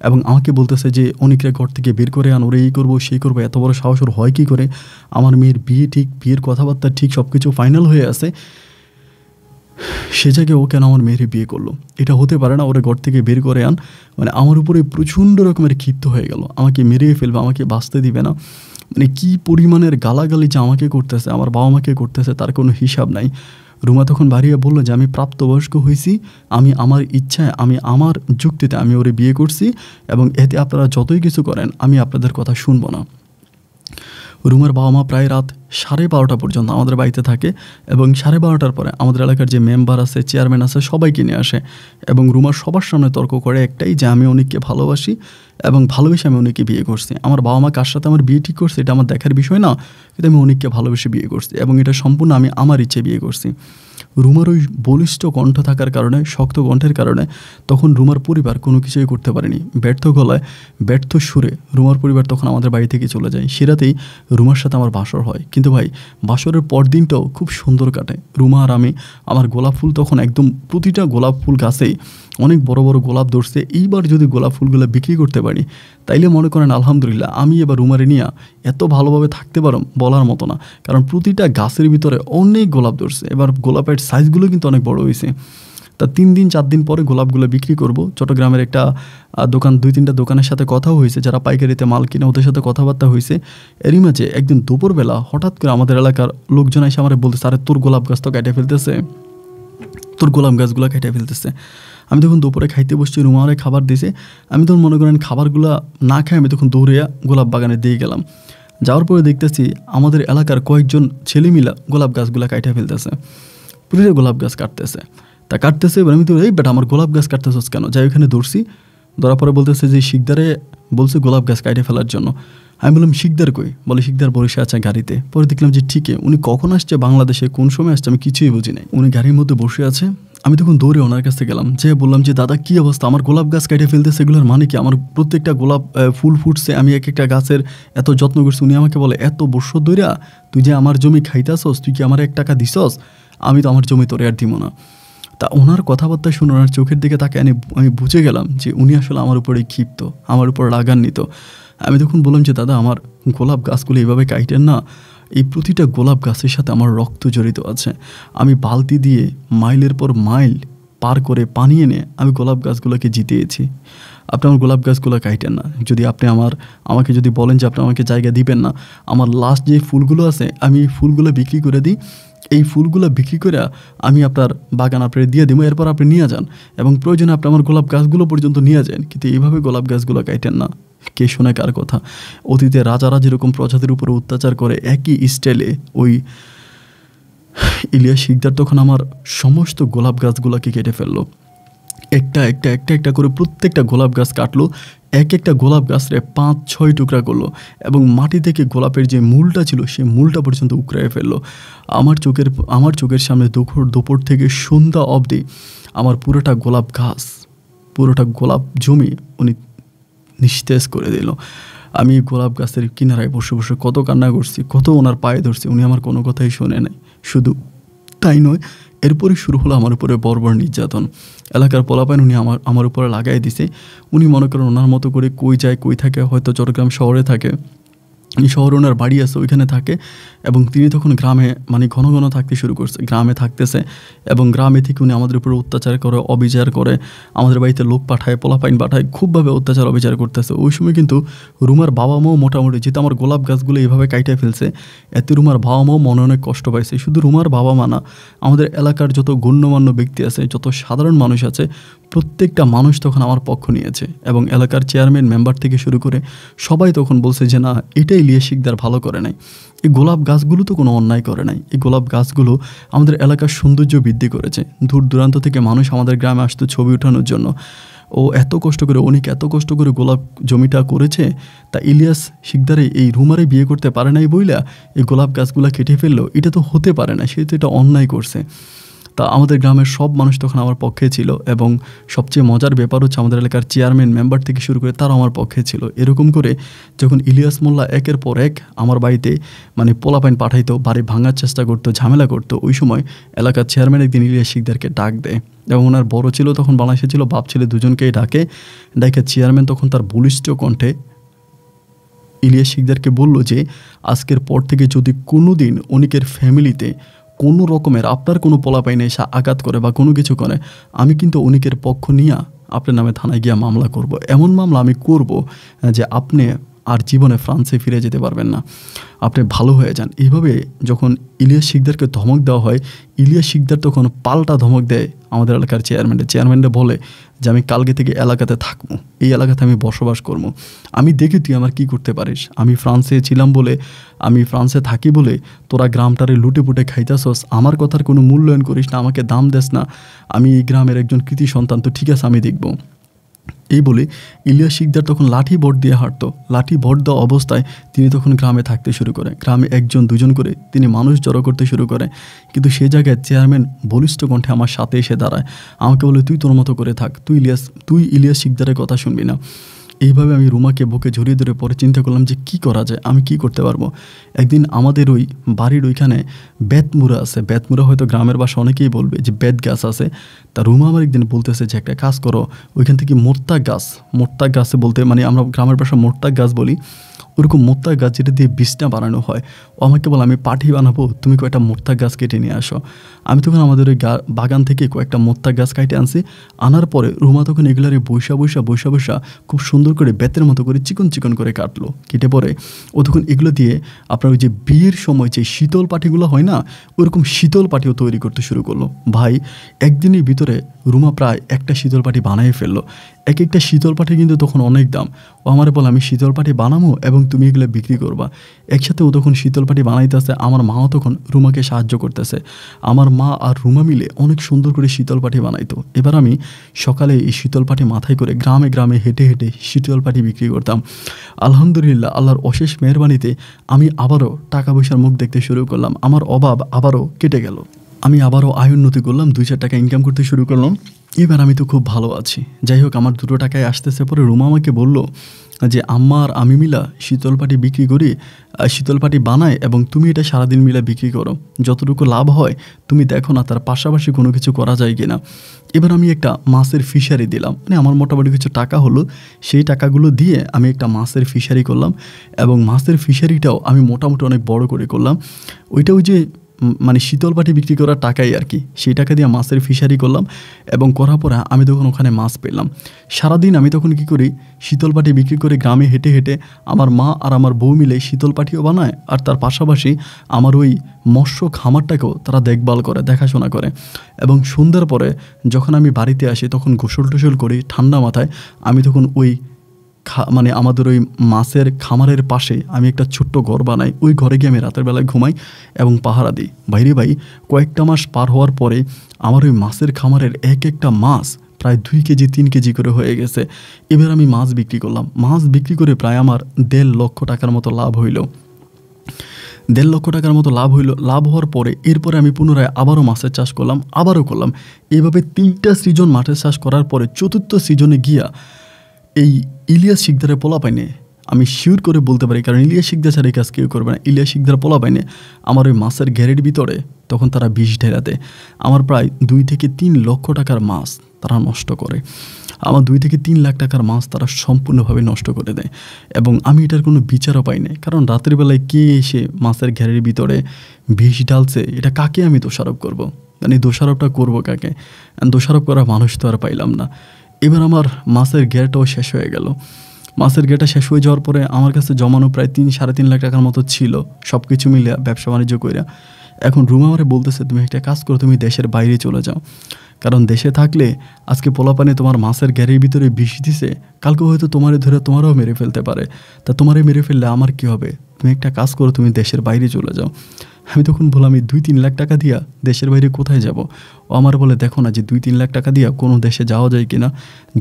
এবং আমাকে বলতেছে যে অনেকরা ঘর থেকে বের করে আন, ওরে এই করবো সেই করবো, এত বড় সাহস ওর হয় কী করে? আমার মেয়ের বিয়ে ঠিক, বিয়ের কথাবার্তা ঠিক, সব কিছু ফাইনাল হয়ে আছে, সে জায়গায় ও কেন আমার মেয়ের বিয়ে করলো? এটা হতে পারে না, ওরা ঘর থেকে বের করে আন। মানে আমার উপরে প্রচণ্ড রকমের ক্ষিপ্ত হয়ে গেল, আমাকে মেরে ফেলবে, আমাকে বাঁচতে দিবে না। মানে কী পরিমাণের গালাগালি যে আমাকে করতেছে, আমার বাবা মাকে করতেছে, তার কোনো হিসাব নাই। রুমা তখন বাড়িয়ে বললো যে আমি প্রাপ্তবয়স্ক হয়েছি, আমি আমার ইচ্ছায়, আমি আমার যুক্তিতে আমি ওরে বিয়ে করছি, এবং এতে আপনারা যতই কিছু করেন আমি আপনাদের কথা শুনবো না। রুমার বাবা মা প্রায় রাত 12:30 পর্যন্ত আমাদের বাড়িতে থাকে এবং 12:30টার পরে আমাদের এলাকার যে মেম্বার আছে, চেয়ারম্যান আছে, সবাইকে নিয়ে আসে এবং রুমার সবার সামনে তর্ক করে একটাই যে আমি অনেককে ভালোবাসি এবং ভালোবেসে আমি অনেককে বিয়ে করছি। আমার বাবা মা কার সাথে আমার বিয়ে ঠিক করছে এটা আমার দেখার বিষয় না, কিন্তু আমি অনেককে ভালোবেসে বিয়ে করছি এবং এটা সম্পূর্ণ আমি আমার ইচ্ছে বিয়ে করছি। রুমার ওই বলিষ্ঠ কণ্ঠ থাকার কারণে, শক্ত কণ্ঠের কারণে তখন রুমার পরিবার কোনো কিছুই করতে পারেনি। ব্যর্থ গলায়, ব্যর্থ সুরে রুমার পরিবার তখন আমাদের বাড়ি থেকে চলে যায়। সে রাতেই রুমার সাথে আমার বাসর হয়। কিন্তু ভাই, বাসরের পর দিনটাও খুব সুন্দর কাটে। রুমা আর আমি, আমার গোলাপ ফুল তখন একদম প্রতিটা গোলাপ ফুল গাছেই অনেক বড় বড় গোলাপ ধরছে। এইবার যদি গোলাপ ফুলগুলো বিক্রি করতে পারি তাইলে মনে করেন আলহামদুলিল্লাহ, আমি এবার রুমারে নিয়ে এত ভালোভাবে থাকতে পারো বলার মতো না। কারণ প্রতিটা গাছের ভিতরে অনেক গোলাপ ধরছে। এবার গোলাপের সাইজগুলো কিন্তু অনেক বড় হয়েছে। তা 3 দিন 4 দিন পরে গোলাপগুলো বিক্রি করব। চট্টগ্রামের একটা দোকান, 2-3টা দোকানের সাথে কথাও হয়েছে যারা পাইকারিতে মাল কিনে, ওদের সাথে কথাবার্তা হয়েছে। এরই মাঝে একদিন দুপুরবেলা হঠাৎ করে আমাদের এলাকার লোকজন এসে আমার বলতেছে, আরে তোর গোলাপ গাছ তো কেটে ফেলতেছে, তোর গোলাপ গাছগুলো কেটে ফেলতেছে। আমি তখন দুপুরে খাইতে বসছি, রুমারে খাবার দিয়েছে। আমি তখন মনে করেন খাবারগুলো না খাই আমি তখন দৌড়ে গোলাপ বাগানে দিয়ে গেলাম। যাওয়ার পরে দেখতেছি আমাদের এলাকার কয়েকজন ছেলে মিলা গোলাপ গাছগুলো কাটে ফেলতেছে, পুরো গোলাপ গাছ কাটতেছে। তা কাটতেছে, এবার আমি তো এই বেটা আমার গোলাপ গাছ কাটতেছস কেন? যাই ওখানে ধরছি, ধরার পরে বলতেছে যে শিকদারে বলছে গোলাপ গাছ কাটে ফেলার জন্য। আমি বললাম শিকদার কই? বলে শিকদার বসে আছে গাড়িতে। পরে দেখলাম যে ঠিকই, উনি কখন আসছে বাংলাদেশে, কোন সময় আসছে আমি কিছুই বুঝি নাই। উনি গাড়ির মধ্যে বসে আছে। আমি তখন দৌড়ে ওনার কাছে গেলাম, যে বললাম যে দাদা কী অবস্থা, আমার গোলাপ গাছ কেটে ফেলতেছে, এগুলোর মানে কি? আমার প্রত্যেকটা গোলাপ ফুল ফুটছে, আমি এক একটা গাছের এত যত্ন করছি। উনি আমাকে বলে, এত বৎসর ধইরা তুই যে আমার জমি খাইতাছস, তুই কি আমার 1 টাকা দিছস? আমি তো আমার জমি তোরে আর দিব না। তা ওনার কথাবার্তা শুনে, ওনার চোখের দিকে তাকে আমি বুঝে গেলাম যে উনি আসলে আমার উপরে ক্ষিপ্ত, আমার উপর রাগান্বিত। আমি তখন বললাম যে দাদা আমার গোলাপ গাছগুলো এইভাবে কাইটেন না, এই প্রতিটা গোলাপ গাছের সাথে আমার রক্ত জড়িত আছে। আমি বালতি দিয়ে মাইলের পর মাইল পার করে পানি এনে আমি গোলাপ গাছগুলোকে জিতিয়েছি। আপনি আমার গোলাপ গাছগুলো কাইটেন না। যদি আপনি আমাকে যদি বলেন যে আপনি আমাকে জায়গা দিবেন না, আমার লাস্ট যে ফুলগুলো আছে আমি এই ফুলগুলো বিক্রি করে দিই, এই ফুলগুলো বিক্রি করে আমি আপনার বাগান আপনার দিয়ে দেবো, এরপর আপনি নিয়ে যান এবং প্রয়োজনে আপনি আমার গোলাপ গাছগুলো পর্যন্ত নিয়ে যান, কিন্তু এইভাবে গোলাপ গাছগুলো কাইটেন না। কে শোনে কার কথা? অতীতে রাজারা যেরকম প্রজাতির উপরে অত্যাচার করে, একই স্টাইলে ওই ইলিয়াস শিকদার তখন আমার সমস্ত গোলাপ গাছগুলোকে কেটে ফেললো। একটা একটা একটা একটা করে প্রত্যেকটা গোলাপ গাছ কাটলো, এক একটা গোলাপ গাছরে 5-6 টুকরা করলো এবং মাটি থেকে গোলাপের যে মূলটা ছিল সেই মূলটা পর্যন্ত উকড়াইয়ে ফেললো। আমার চোখের সামনে দুপুর থেকে সন্ধ্যা অবধি আমার পুরোটা গোলাপ গাছ, পুরোটা গোলাপ জমি উনি নিস্তেজ করে দিল। আমি গোলাপ গাছের কিনারায় বসে বসে কত কান্না করছি, কত ওনার পায়ে ধরছি, উনি আমার কোনো কথাই শোনে নাই। শুধু তাই নয়, এরপরে শুরু হলো আমার উপরে বর্বর নির্যাতন। এলাকার পোলাপাইন উনি আমার উপরে লাগাই দিছে। উনি মনে করেন ওনার মতো করে কই যায় কই থাকে, হয়তো চট্টগ্রাম শহরে থাকে, এই শহরে ওনার বাড়ি আছে, ওইখানে থাকে এবং তিনি তখন গ্রামে মানে ঘন ঘন থাকতে শুরু করছে, গ্রামে থাকতেছে এবং গ্রামে থেকে উনি আমাদের উপরে অত্যাচার করে, অবিচার করে, আমাদের বাড়িতে লোক পাঠায়, পোলাপাইন পাঠায়, খুবভাবে অত্যাচার অবিচার করতেছে। ওই সময় কিন্তু রুমার বাবা মাও মোটামুটি, যেহেতু আমার গোলাপ গাছগুলো এইভাবে কাইটে ফেলছে, এতে রুমার বাবা মাও মনে অনেক কষ্ট পাইছে। শুধু রুমার বাবা মা না, আমাদের এলাকার যত গণ্যমান্য ব্যক্তি আছে, যত সাধারণ মানুষ আছে, প্রত্যেকটা মানুষ তখন আমার পক্ষ নিয়েছে এবং এলাকার চেয়ারম্যান মেম্বার থেকে শুরু করে সবাই তখন বলছে যে না, এটাই ইলিয়াস শিকদার ভালো করে নাই। এই গোলাপ গাছগুলো তো কোনো অন্যায় করে নাই, এই গোলাপ গাছগুলো আমাদের এলাকার সৌন্দর্য বৃদ্ধি করেছে। দূর দূরান্ত থেকে মানুষ আমাদের গ্রামে আসতো ছবি ওঠানোর জন্য। ও এত কষ্ট করে, অনেক এত কষ্ট করে গোলাপ জমিটা করেছে, তা ইলিয়াস শিকদারে এই রুমারে বিয়ে করতে পারে নাই বইলা এই গোলাপ গাছগুলো কেটে ফেললো, এটা তো হতে পারে না, সে তো এটা অন্যায় করছে। তা আমাদের গ্রামের সব মানুষ তখন আমার পক্ষে ছিল এবং সবচেয়ে মজার ব্যাপার হচ্ছে আমাদের এলাকার চেয়ারম্যান মেম্বার থেকে শুরু করে তারা আমার পক্ষে ছিল। এরকম করে যখন ইলিয়াস মোল্লা একের পর এক আমার বাড়িতে মানে পোলাপাইন পাঠাইতো, বাড়ি ভাঙার চেষ্টা করতো, ঝামেলা করতো, ওই সময় এলাকার চেয়ারম্যান একদিন ইলিয়াস শিকদারকে ডাক দেয় এবং ওনার বড় ছিল তখন বাংলাদেশে ছিল, বাপ ছেলে দুজনকেই ডাকে। চেয়ারম্যান তখন তার বলিষ্ঠ কণ্ঠে ইলিয়াস শিকদারকে বলল যে আজকের পর থেকে যদি কোনো দিন অনেকের ফ্যামিলিতে কোনো রকমের আপনার কোনো পোলাপাইনে এসে আঘাত করে বা কোনো কিছু করে, আমি কিন্তু অনেকের পক্ষ নিয়ে আপনার নামে থানায় গিয়ে মামলা করব। এমন মামলা আমি করব যে আপনি আর জীবনে ফ্রান্সে ফিরে যেতে পারবেন না, আপনি ভালো হয়ে যান। এইভাবে যখন ইলিয়াস শিকদারকে ধমক দেওয়া হয়, ইলিয়াস শিকদার তখন পাল্টা ধমক দেয় আমাদের এলাকার চেয়ারম্যানরা বলে যে আমি কালকে থেকে এলাকাতে থাকবো, এই এলাকাতে আমি বসবাস করবো, আমি দেখি তুই আমার কি করতে পারিস, আমি ফ্রান্সে ছিলাম বলে, আমি ফ্রান্সে থাকি বলে তোরা গ্রামটারে লুটে পুটে খাইতেছস, আমার কথার কোনো মূল্যায়ন করিস না, আমাকে দাম দেস না, আমি এই গ্রামের একজন কৃতি সন্তান, তো ঠিক আছে আমি দেখব। এই বলে ইলিয়াস শিকদার তখন লাঠি ভর দিয়ে হাঁটতো। লাঠি ভর দেওয়া অবস্থায় তিনি তখন গ্রামে থাকতে শুরু করে, গ্রামে একজন দুজন করে তিনি মানুষ জড়ো করতে শুরু করে। কিন্তু সে জায়গায় চেয়ারম্যান বলিষ্ঠ কণ্ঠে আমার সাথে এসে দাঁড়ায়, আমাকে বলে তুই তোর মতো করে থাক, তুই ইলিয়াস শিকদারের কথা শুনবি না। এইভাবে আমি রুমাকে বুকে জড়িয়ে ধরে পরে চিন্তা করলাম যে কি করা যায়, আমি কি করতে পারবো। একদিন আমাদের ওই বাড়ির ওইখানে বেতমুড়া আছে, বেতমুড়া হয়তো গ্রামের বাসা অনেকেই বলবে যে বেত গাছ আছে। তা রুমা আমার একদিন বলতেছে যে একটা কাজ করো, ওইখান থেকে মোত্তাক গাছে বলতে মানে আমরা গ্রামের বাসা মোত্তাক গাছ বলি, ওরকম মোত্তাক গাছ যেটা দিয়ে বিছনা বানানো হয়। ও আমাকে বলে আমি পাঠি বানাবো, তুমি কয়েকটা মোত্তাক গাছ কেটে নিয়ে আসো। আমি তখন আমাদের ওই বাগান থেকে কয়েকটা মোত্তাক গাছ কাটে আনছি। আনার পরে রুমা তখন এগুলারে বৈশা খুব সুন্দর করে বেতের মতো করে চিকন করে কাটলো। কেটে পরে ও তখন এগুলো দিয়ে আপনার ওই যে বিয়ের সময় যে শীতল পাটিগুলো হয় না, ওরকম শীতল পাটিও তৈরি করতে শুরু করলো। ভাই একদিনের ভিতরে রুমা প্রায় একটা শীতল পাটি বানিয়ে ফেললো। একটা শীতল পাটি কিন্তু তখন অনেক দাম। ও আমার বলে আমি শীতল পাটি বানাবো এবং তুমি এগুলো বিক্রি করবা। একসাথে ও তখন শীতল পাটি বানাইতেছে, আমার মাও তখন রুমাকে সাহায্য করতেছে। আমার মা আর রুমা মিলে অনেক সুন্দর করে শীতল পাটি বানাইতো। এবার আমি সকালে এই শীতল পাটি মাথায় করে গ্রামে হেঁটে শীতল পাটি বিক্রি করতাম। আলহামদুলিল্লাহ, আল্লাহর অশেষ মেহরবানিতে আমি আবারও টাকা পয়সার মুখ দেখতে শুরু করলাম। আমার অভাব আবারও কেটে গেল, আমি আবারও আয় উন্নতি করলাম, 2-4 টাকা ইনকাম করতে শুরু করলাম। এবার আমি তো খুব ভালো আছি। যাই হোক, আমার 2 টাকায় আসতেছে। পরে রুমা আমাকে বলল যে আম্মা আর আমি মিলা শীতল পাটি বিক্রি করি, শীতল পাটি বানায় এবং তুমি এটা সারাদিন মিলা বিক্রি করো, যতটুকু লাভ হয় তুমি দেখো না তার পাশাপাশি কোনো কিছু করা যায় কিনা। এবার আমি একটা মাছের ফিশারি দিলাম, মানে আমার মোটামুটি কিছু টাকা হলো, সেই টাকাগুলো দিয়ে আমি একটা মাছের ফিশারি করলাম এবং মাছের ফিশারিটাও আমি মোটামুটি অনেক বড় করে করলাম। ওইটা ওই যে মানে শীতল পাটি বিক্রি করার টাকাই আর কি, সেই টাকা দিয়ে মাছের ফিশারি করলাম এবং করার পরে আমি তখন ওখানে মাছ পেলাম। সারাদিন আমি তখন কি করি, শীতল পাটি বিক্রি করে গ্রামে হেঁটে আমার মা আর আমার বউ মিলে শীতল পাটিও বানায় আর তার পাশাপাশি আমার ওই মৎস্য খামারটাকেও তারা দেখভাল করে, দেখাশোনা করে। এবং সন্ধ্যার পরে যখন আমি বাড়িতে আসি তখন গোসল টোসল করি ঠান্ডা মাথায়, আমি তখন ওই মানে আমাদের ওই মাছের খামারের পাশে আমি একটা ছোট্ট ঘর বানাই, ওই ঘরে গিয়ে আমি রাতের বেলায় ঘুমাই এবং পাহারা দিই। বাইরে ভাই কয়েকটা মাস পার হওয়ার পরে আমার ওই মাছের খামারের একটা মাছ প্রায় 2 কেজি 3 কেজি করে হয়ে গেছে। এবার আমি মাছ বিক্রি করলাম, মাছ বিক্রি করে প্রায় আমার 1.5 লক্ষ টাকার মতো লাভ হইল। 1.5 লক্ষ টাকার মতো লাভ হইল। লাভ হওয়ার পরে এরপরে আমি পুনরায় আবারও মাছের চাষ করলাম, আবারও করলাম। এইভাবে 3টা সিজন মাছের চাষ করার পরে 4র্থ সিজনে গিয়া এই ইলিয়াস শিকদারের পোলা পাইনে আমি শিওর করে বলতে পারি, কারণ ইলিয়াস শিকদার ছাড়া এই কাজ কেউ করবে না। ইলিয়াস শিকদার পোলা পাইনে আমার ওই মাছের ঘেরের ভিতরে তখন তারা বিষ ঢেরাতে আমার প্রায় 2 থেকে 3 লক্ষ টাকার মাছ তারা নষ্ট করে। আমার 2 থেকে 3 লাখ টাকার মাছ তারা সম্পূর্ণভাবে নষ্ট করে দেয় এবং আমি এটার কোনো বিচারও পাই না। কারণ রাতের বেলায় কে এসে মাছের ঘেরের ভিতরে বিষ ঢালছে, এটা কাকে আমি দোষারোপ করব? মানে দোষারোপটা করবো কাকে? দোষারোপ করার মানুষ তো আর পাইলাম না। এবার আমার মাছের ঘেরটাও শেষ হয়ে গেল। মাছের ঘেরটা শেষ হয়ে যাওয়ার পরে আমার কাছে জমানো প্রায় 3-3.5 লাখ টাকার মতো ছিল, সব কিছু মিলে ব্যবসা বাণিজ্য কইরা। এখন রুমা আমারে বলতেছে তুমি একটা কাজ করো, তুমি দেশের বাইরে চলে যাও, কারণ দেশে থাকলে আজকে পোলাপানে তোমার মাছের ঘেরের ভিতরে বিষ দিছে, কালকে হয়তো তোমারে ধরে তোমারও মেরে ফেলতে পারে, তা তোমারে মেরে ফেললে আমার কি হবে? তুমি একটা কাজ করো, তুমি দেশের বাইরে চলে যাও। আমি তখন বললাম আমি 2-3 লাখ টাকা দিয়া দেশের বাইরে কোথায় যাব? ও আমার বলে দেখো না যে 2-3 লাখ টাকা দিয়া কোনো দেশে যাওয়া যায় কিনা,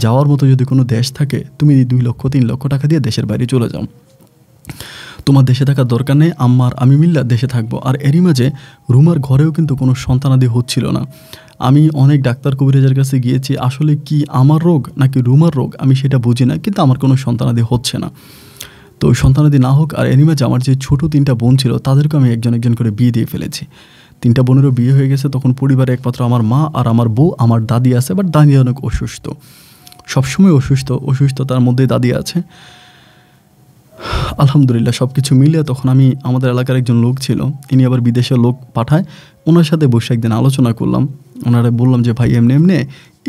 যাওয়ার মতো যদি কোনো দেশ থাকে তুমি 2 লক্ষ 3 লক্ষ টাকা দিয়ে দেশের বাইরে চলে যাও, তোমার দেশে থাকার দরকার নেই, আম্মার আমি মিল্লা দেশে থাকবো। আর এরই মাঝে রুমার ঘরেও কিন্তু কোনো সন্তানাদি হচ্ছিল না। আমি অনেক ডাক্তার কবিরাজের কাছে গিয়েছি, আসলে কি আমার রোগ নাকি রুমার রোগ আমি সেটা বুঝি না, কিন্তু আমার কোনো সন্তানাদি হচ্ছে না। তো ওই সন্তানাদি না হোক, আর এরই মাঝে আমার যে ছোটো 3টা বোন ছিল তাদেরকে আমি একজন করে বিয়ে দিয়ে ফেলেছি। 3টা বোনেরও বিয়ে হয়ে গেছে। তখন পরিবারে একমাত্র আমার মা আর আমার বউ, আমার দাদি আছে, বাট দাদি অনেক অসুস্থ, সবসময় অসুস্থতার মধ্যে দাদি আছে। আলহামদুলিল্লাহ সব কিছু মিলিয়ে তখন আমি আমাদের এলাকার একজন লোক ছিল, ইনি আবার বিদেশে লোক পাঠায়, ওনার সাথে বসে একদিন আলোচনা করলাম। ওনারা বললাম যে ভাই এমনি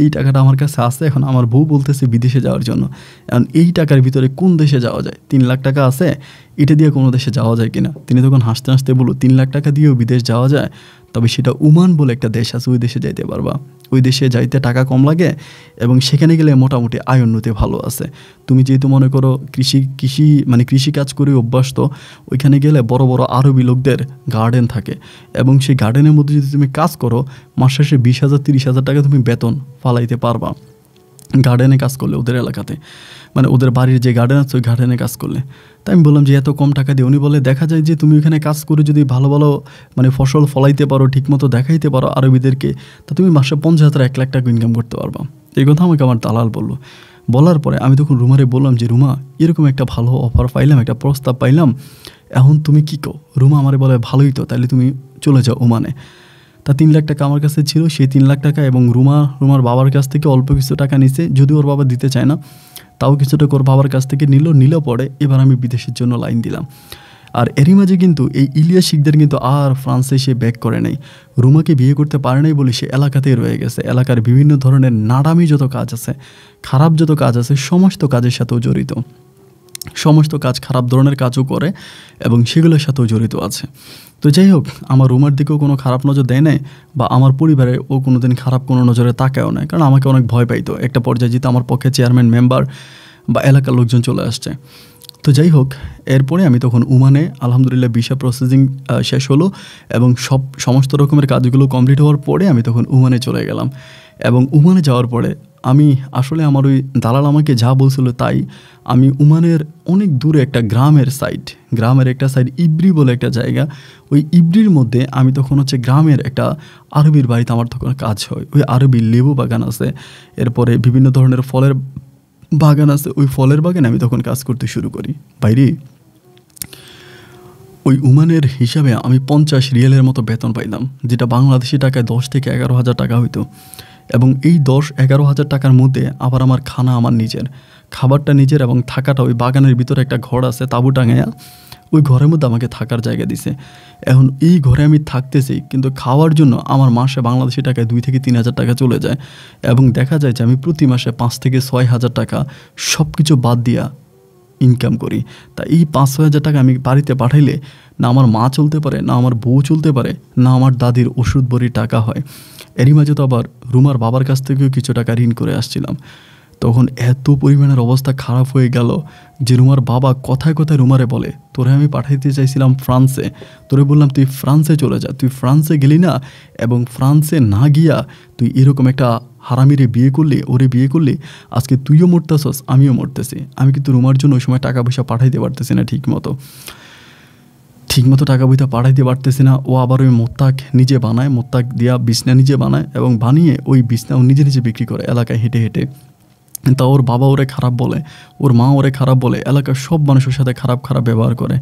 এই টাকাটা আমার কাছে আছে, এখন আমার বউ বলতেছে বিদেশে যাওয়ার জন্য। এখন এই টাকার ভিতরে কোন দেশে যাওয়া যায়? 3 লাখ টাকা আছে, এটা দিয়ে কোনো দেশে যাওয়া যায় কিনা? তিনি তখন হাসতে হাসতে বলল, 3 লাখ টাকা দিয়েও বিদেশ যাওয়া যায়, তবে সেটা ওমান বলে একটা দেশ আছে, ওই দেশে যাইতে পারবা। ওই দেশে যাইতে টাকা কম লাগে এবং সেখানে গেলে মোটামুটি আয় উন্নতি ভালো আছে। তুমি যেহেতু মনে করো কৃষি কাজ করে অভ্যস্ত, ওইখানে গেলে বড় বড় আরবি লোকদের গার্ডেন থাকে এবং সেই গার্ডেনের মধ্যে যদি তুমি কাজ করো, মাস শেষে 20,000 30,000 টাকা তুমি বেতন ফালাইতে পারবা গার্ডেনে কাজ করলে, ওদের এলাকাতে, মানে ওদের বাড়ির যে গার্ডেন আছে ওই গার্ডেনে কাজ করলে। তাই আমি বললাম যে এত কম টাকা দিয়ে? উনি বলে, দেখা যায় যে তুমি ওখানে কাজ করে যদি ভালো ভালো মানে ফসল ফলাইতে পারো, ঠিকমতো দেখাইতে পারো আরবিদেরকে, তা তুমি মাসে 50,000 1 লাখ টাকা ইনকাম করতে পারবা। এই কথা আমাকে আমার দালাল বললো। বলার পরে আমি তখন রুমারে বললাম যে, রুমা, এরকম একটা ভালো অফার পাইলাম, একটা প্রস্তাব পাইলাম, এখন তুমি কী কো? রুমা আমারে বলে, ভালোই তো, তাহলে তুমি চলে যাও ওমানে। তা 3 লাখ টাকা আমার কাছে ছিল, সেই 3 লাখ টাকা এবং রুমার বাবার কাছ থেকে অল্প কিছু টাকা নিছে, যদিও ওর বাবা দিতে চায় না, তাও কিছুটা ওর বাবার কাছ থেকে নিল পরে এবার আমি বিদেশের জন্য লাইন দিলাম। আর এরই মাঝে কিন্তু এই ইলিয়াস শিকদার কিন্তু আর ফ্রান্সে সে ব্যাক করে নাই। রুমাকে বিয়ে করতে পারে নাই বলে সে এলাকাতেই রয়ে গেছে। এলাকার বিভিন্ন ধরনের নাড়ামি যত কাজ আছে, খারাপ যত কাজ আছে, সমস্ত কাজের সাথেও জড়িত। সমস্ত কাজ, খারাপ ধরনের কাজও করে এবং সেগুলোর সাথেও জড়িত আছে। তো যাই হোক, আমার রুমার দিকেও কোনো খারাপ নজর দেয় নাই বা আমার পরিবারে ও কোনো দিন খারাপ কোনো নজরে তাকায়ও নাই, কারণ আমাকে অনেক ভয় পাইতো। একটা পর্যায়ে যেতে আমার পক্ষে চেয়ারম্যান, মেম্বার বা এলাকার লোকজন চলে আসছে। তো যাই হোক, এরপরে আমি তখন ওমানে আলহামদুলিল্লাহ ভিসা প্রসেসিং শেষ হলো এবং সমস্ত রকমের কাজগুলো কমপ্লিট হওয়ার পরে আমি তখন ওমানে চলে গেলাম। এবং ওমানে যাওয়ার পরে আমি আসলে আমার ওই দালাল আমাকে যা বলছিল তাই, আমি ওমানের অনেক দূরে একটা গ্রামের একটা সাইড ইব্রি বলে একটা জায়গা, ওই ইব্রির মধ্যে আমি তখন হচ্ছে গ্রামের একটা আরবির বাড়িতে আমার তখন কাজ হয়। ওই আরবি লেবু বাগান আছে, এরপরে বিভিন্ন ধরনের ফলের বাগান আছে, ওই ফলের বাগানে আমি তখন কাজ করতে শুরু করি। বাইরে ওই ওমানের হিসাবে আমি 50 রিয়ালের মতো বেতন পাইতাম, যেটা বাংলাদেশি টাকায় 10 থেকে 11,000 টাকা হইতো। এবং এই 10-11,000 টাকার মধ্যে আবার আমার খানা আমার নিজের, খাবারটা নিজের এবং থাকাটা ওই বাগানের ভিতরে একটা ঘর আছে তাঁবু টাঙাইয়া, ওই ঘরের মধ্যে আমাকে থাকার জায়গা দিছে। এখন এই ঘরে আমি থাকতেছি, কিন্তু খাওয়ার জন্য আমার মাসে বাংলাদেশি টাকায় 2 থেকে 3,000 টাকা চলে যায় এবং দেখা যায় যে আমি প্রতি মাসে 5 থেকে 6,000 টাকা সব কিছু বাদ দিয়া ইনকাম করি। তা এই 5-6 হাজার টাকা আমি বাড়িতে পাঠাইলে না আমার মা চলতে পারে, না আমার বউ চলতে পারে, না আমার দাদির ওষুধ বড়ির টাকা হয়। এরই মাঝে তো আবার রুমার বাবার কাছ থেকেও কিছু টাকা ঋণ করে আসছিলাম। তখন এত পরিমাণের অবস্থা খারাপ হয়ে গেল যে রুমার বাবা কথায় কথায় রুমারে বলে, তোরে আমি পাঠাইতে চাইছিলাম ফ্রান্সে, তোরে বললাম তুই ফ্রান্সে চলে যা, তুই ফ্রান্সে গেলি না এবং ফ্রান্সে না গিয়া তুই এরকম একটা হারামিরে বিয়ে করলি, ওরে বিয়ে করলি, আজকে তুইও মরতেছস, আমিও মরতেছি। আমি কিন্তু রুমার জন্য ওই সময় টাকা পয়সা পাঠাইতে পারতেছি না ঠিকমতো টাকা পয়সা পাঠাইতে পারতেছি না। ও আবার ওই মোত্তাক নিজে বানায়, মোত্তাক দিয়া বিছনা নিজে বানায় এবং বানিয়ে ওই বিছনা ও নিজে নিজে বিক্রি করে এলাকায় হেঁটে হেঁটে। তা ওর বাবা ওরে খারাপ বলে, ওর মা ওরে খারাপ বলে, এলাকার সব মানুষের সাথে খারাপ ব্যবহার করে।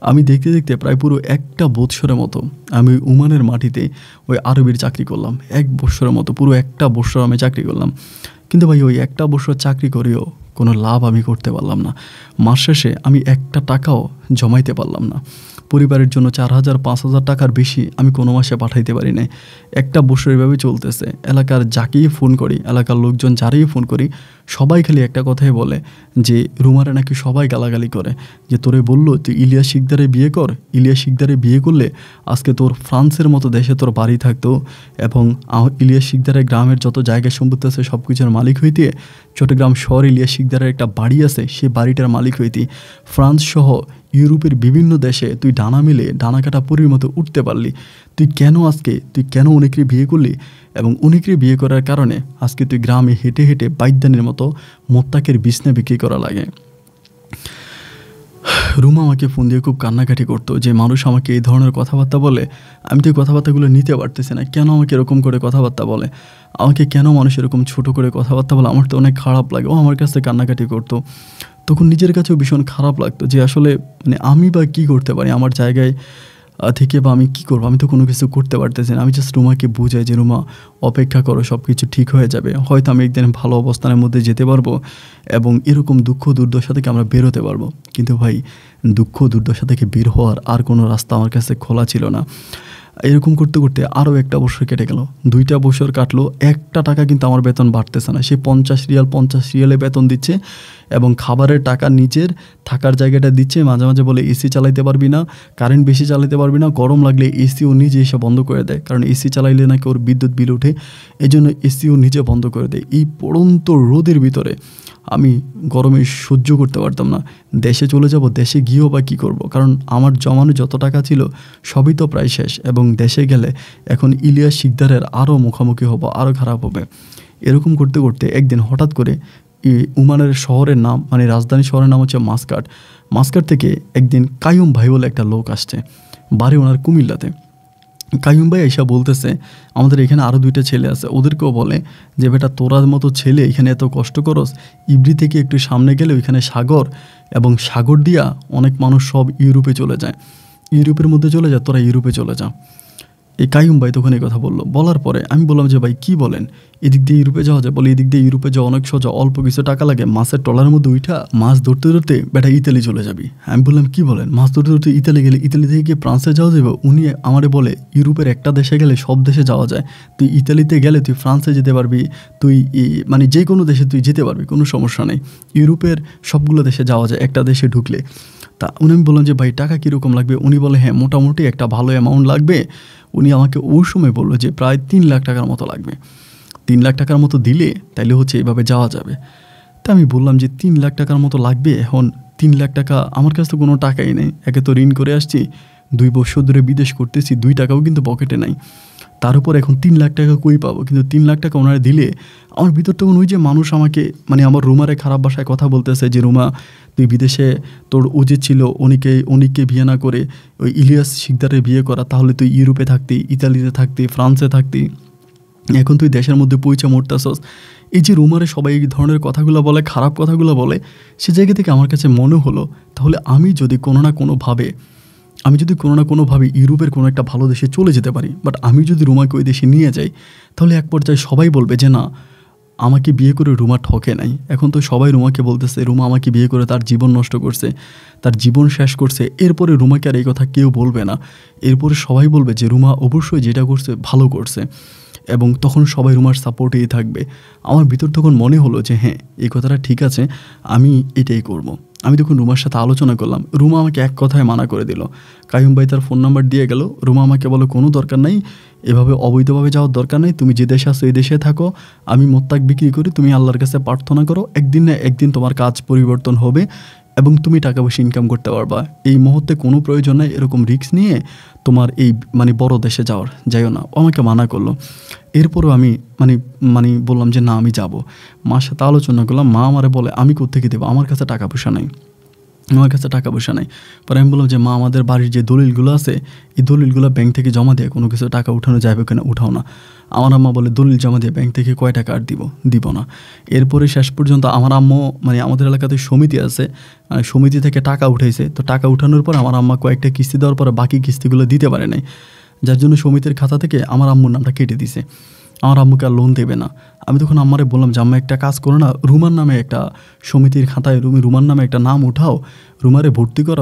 আমি দেখতে দেখতে প্রায় পুরো 1 বৎসরের মতো আমি ওমানের মাটিতে ওই আরবির চাকরি করলাম। 1 বৎসরের মতো, পুরো 1 বৎসর আমি চাকরি করলাম। কিন্তু ভাই ওই 1 বৎসর চাকরি করেও কোনো লাভ আমি করতে পারলাম না। মাস শেষে আমি 1 টাকাও জমাইতে পারলাম না। পরিবারের জন্য 4,000-5,000 টাকার বেশি আমি কোনো মাসে পাঠাইতে পারি নাই। 1 বছর এভাবে চলতেছে। এলাকার যাকেই ফোন করি, এলাকার লোকজন যারেই ফোন করি, সবাই খালি একটা কথাই বলে যে রুমারে নাকি সবাই গালাগালি করে যে তোরে বললো তুই ইলিয়াস শিকদারে বিয়ে কর, ইলিয়াস শিকদারে বিয়ে করলে আজকে তোর ফ্রান্সের মতো দেশে তোর বাড়ি থাকতো এবং ইলিয়াস শিকদারের গ্রামের যত জায়গা সম্পত্তি আছে সব কিছুর মালিক হইতে, চট্টগ্রাম শহর ইলিয়াস শিকদারের একটা বাড়ি আছে সেই বাড়িটার মালিক হইতে, ফ্রান্স সহ ইউরোপের বিভিন্ন দেশে তুই ডানা মেলে ডানা কাটা পরীর মতো উঠতে পারলি, তুই কেন অনেকরে বিয়ে করলি এবং অনেকরে বিয়ে করার কারণে আজকে তুই গ্রামে হেঁটে হেঁটে বাইদানের মতো মোত্তাকের বিছনা বিক্রি করা লাগে। রুমা আমাকে ফোন দিয়ে খুব কান্নাকাটি করতো যে মানুষ আমাকে এই ধরনের কথাবার্তা বলে, আমি তো এই কথাবার্তাগুলো নিতে পারতেছি না, কেন আমাকে এরকম করে কথাবার্তা বলে, আমাকে কেন মানুষ এরকম ছোটো করে কথাবার্তা বলে, আমার তো অনেক খারাপ লাগে। ও আমার কাছে কান্নাকাটি করতো। তখন নিজের কাছেও ভীষণ খারাপ লাগতো যে আসলে মানে আমি বা কী করতে পারি আমার জায়গায় থেকে, বা আমি কী করবো, আমি তো কোনো কিছু করতে পারতেছি না। আমি জাস্ট রুমাকে বুঝাই যে রুমা অপেক্ষা করো, সব কিছু ঠিক হয়ে যাবে, হয়তো আমি একদিন ভালো অবস্থানের মধ্যে যেতে পারবো এবং এরকম দুঃখ দুর্দশা থেকে আমরা বেরোতে পারবো। কিন্তু ভাই দুঃখ দুর্দশা থেকে বের হওয়ার আর কোনো রাস্তা আমার কাছে খোলা ছিল না। এরকম করতে করতে আরও একটা বছর কেটে গেল, 2টা বছর কাটলো, একটা টাকা কিন্তু আমার বেতন বাড়তেছে না। সে 50 রিয়ালে বেতন দিচ্ছে এবং খাবারের টাকা নিজের থাকার জায়গাটা দিচ্ছে। মাঝে মাঝে বলে এসি চালাইতে পারবি না, কারেন্ট বেশি চালাতে পারবি না, গরম লাগলে এসিও নিজে এসে বন্ধ করে দেয়, কারণ এসি চালাইলে নাকি ওর বিদ্যুৎ বিল ওঠে, এই জন্য এসিও নিজে বন্ধ করে দেয়। এই পড়ন্ত রোদের ভিতরে আমি গরমে সহ্য করতে পারতাম না। দেশে চলে যাব, দেশে গিয়েও বা কী করবো, কারণ আমার জমানো যত টাকা ছিল সবই তো প্রায় শেষ, এবং দেশে গেলে এখন ইলিয়াস শিকদারের আরও মুখোমুখি হবো, আরও খারাপ হবে। এরকম করতে করতে একদিন হঠাৎ করে ওমানের শহরের নাম, মানে রাজধানী শহরের নাম হচ্ছে মাস্কাট। মাস্কাট থেকে একদিন কাইয়ুম ভাই বলে একটা লোক আসছে, বাড়ি ওনার কুমিল্লাতে। কাইয়ুম ভাই এসে বলতেছে আমাদের এখানে আরও 2টা ছেলে আছে, ওদেরকেও বলে যে বেটা তোরার মতো ছেলে এখানে এত কষ্ট করস, ইবরি থেকে একটু সামনে গেলে ওইখানে সাগর, এবং সাগর দিয়া অনেক মানুষ সব ইউরোপে চলে যায়, ইউরোপের মধ্যে চলে যায়, তোরা ইউরোপে চলে যা। এই কাইয়ুম ভাই তখন এই কথা বললো। বলার পরে আমি বললাম যে ভাই কী বলেন, এদিক দিয়ে ইউরোপে যাওয়া যায়? বলে এদিক দিয়ে ইউরোপে যাওয়া অনেক সোজা, অল্প কিছু টাকা লাগে, মাছের ট্রলারের মধ্যে উঠা মাছ ধরতে ধরতে বেটা ইতালি চলে যাবি। আমি বললাম কী বলেন, মাছ ধরতে ধরতে ইতালি গেলে ইতালি থেকে গিয়ে ফ্রান্সে যাওয়া যাবে? উনি আমারে বলে ইউরোপের একটা দেশে গেলে সব দেশে যাওয়া যায়, তুই ইতালিতে গেলে তুই ফ্রান্সে যেতে পারবি, তুই মানে যে কোনো দেশে তুই যেতে পারবি, কোনো সমস্যা নেই, ইউরোপের সবগুলো দেশে যাওয়া যায় একটা দেশে ঢুকলে। তা উনি, আমি বললাম যে ভাই টাকা কীরকম লাগবে? উনি বলে হ্যাঁ মোটামুটি একটা ভালো অ্যামাউন্ট লাগবে। উনি আমাকে ওই সময় বললো যে প্রায় 3 লাখ টাকার মতো লাগবে, 3 লাখ টাকার মতো দিলে তাইলে হচ্ছে এভাবে যাওয়া যাবে। তা আমি বললাম যে 3 লাখ টাকার মতো লাগবে, এখন 3 লাখ টাকা আমার কাছে তো কোনো টাকাই নেই, একে তো ঋণ করে আসছি, 2 বছর ধরে বিদেশ করতেছি, 2 টাকাও কিন্তু পকেটে নাই, তার উপর এখন 3 লাখ টাকা কই পাবো? কিন্তু 3 লাখ টাকা ওনারা দিলে আমার ভিতর তখন ওই যে মানুষ আমাকে, মানে আমার রুমারে খারাপ ভাষায় কথা বলতেছে যে রুমা তুই বিদেশে, তোর উচিত ছিল অনিককে বিয়ে না করে ওই ইলিয়াস শিকদারের বিয়ে করা, তাহলে তুই ইউরোপে থাকতি, ইতালিতে থাকতি, ফ্রান্সে থাকতি, এখন তুই দেশের মধ্যে পৌঁছে মরতেছস। এই যে রুমারে সবাই এই ধরনের কথাগুলো বলে, খারাপ কথাগুলো বলে, সে জায়গা থেকে আমার কাছে মনে হলো তাহলে আমি যদি কোনো না কোনোভাবে ইউরোপের কোনো একটা ভালো দেশে চলে যেতে পারি, বাট আমি যদি রুমাকে ওই দেশে নিয়ে যাই, তাহলে এক পর্যায়ে সবাই বলবে যে না আমাকে বিয়ে করে রুমা ঠকে নাই। এখন তো সবাই রুমাকে বলতেছে রুমা আমাকে বিয়ে করে তার জীবন নষ্ট করছে, তার জীবন শেষ করছে, এরপরে রুমাকে আর এই কথা কেউ বলবে না, এরপরে সবাই বলবে যে রুমা অবশ্যই যেটা করছে ভালো করছে, এবং তখন সবাই রুমার সাপোর্টেই থাকবে। আমার ভিতর তখন মনে হলো যে হ্যাঁ এই কথাটা ঠিক আছে, আমি এটাই করব। আমি তখন রুমার সাথে আলোচনা করলাম, রুমা আমাকে এক কথায় মানা করে দিল। কাইয়ুম ভাই তার ফোন নাম্বার দিয়ে গেল, রুমা আমাকে বলো কোনো দরকার নাই, এভাবে অবৈধভাবে যাওয়ার দরকার নেই, তুমি যে দেশে আসো এই দেশে থাকো, আমি মোত্তাক বিক্রি করি, তুমি আল্লাহর কাছে প্রার্থনা করো, একদিন না একদিন তোমার কাজ পরিবর্তন হবে এবং তুমি টাকা পয়সা ইনকাম করতে পারবা। এই মুহূর্তে কোনো প্রয়োজন নেই এরকম রিস্ক নিয়ে তোমার এই মানে বড় দেশে যাইও না। ও আমাকে মানা করলো। এরপরও আমি মানে বললাম যে না আমি যাব। মার সাথে আলোচনা করলাম, মা আমারে বলে আমি কোত্থেকে দেবো, আমার কাছে টাকা পয়সা নাই। পরে আমি বললাম যে মা আমাদের বাড়ির যে দলিলগুলো আছে এই দলিলগুলো ব্যাংক থেকে জমা দিয়ে কোনো কিছু টাকা উঠানো যাবে কিনা, উঠাও না। আমার আম্মা বলে দলিল জমা দিয়ে ব্যাংক থেকে কয় টাকা আর দিব না। এরপরে শেষ পর্যন্ত আমার আম্মু, মানে আমাদের এলাকাতে সমিতি আছে, সমিতি থেকে টাকা উঠাইছে। তো টাকা উঠানোর পর আমার আম্মা কয়েকটা কিস্তি দেওয়ার পরে বাকি কিস্তিগুলো দিতে পারে নাই, যার জন্য সমিতির খাতা থেকে আমার আম্মুর নামটা কেটে দিছে। আমার আম্মুকে আর লোন দেবে না। আমি তখন আম্মারে বললাম যে আম্মা একটা কাজ করো না, রুমার নামে একটা সমিতির খাতায় রুমার নামে একটা নাম উঠাও, রুমারে ভর্তি করে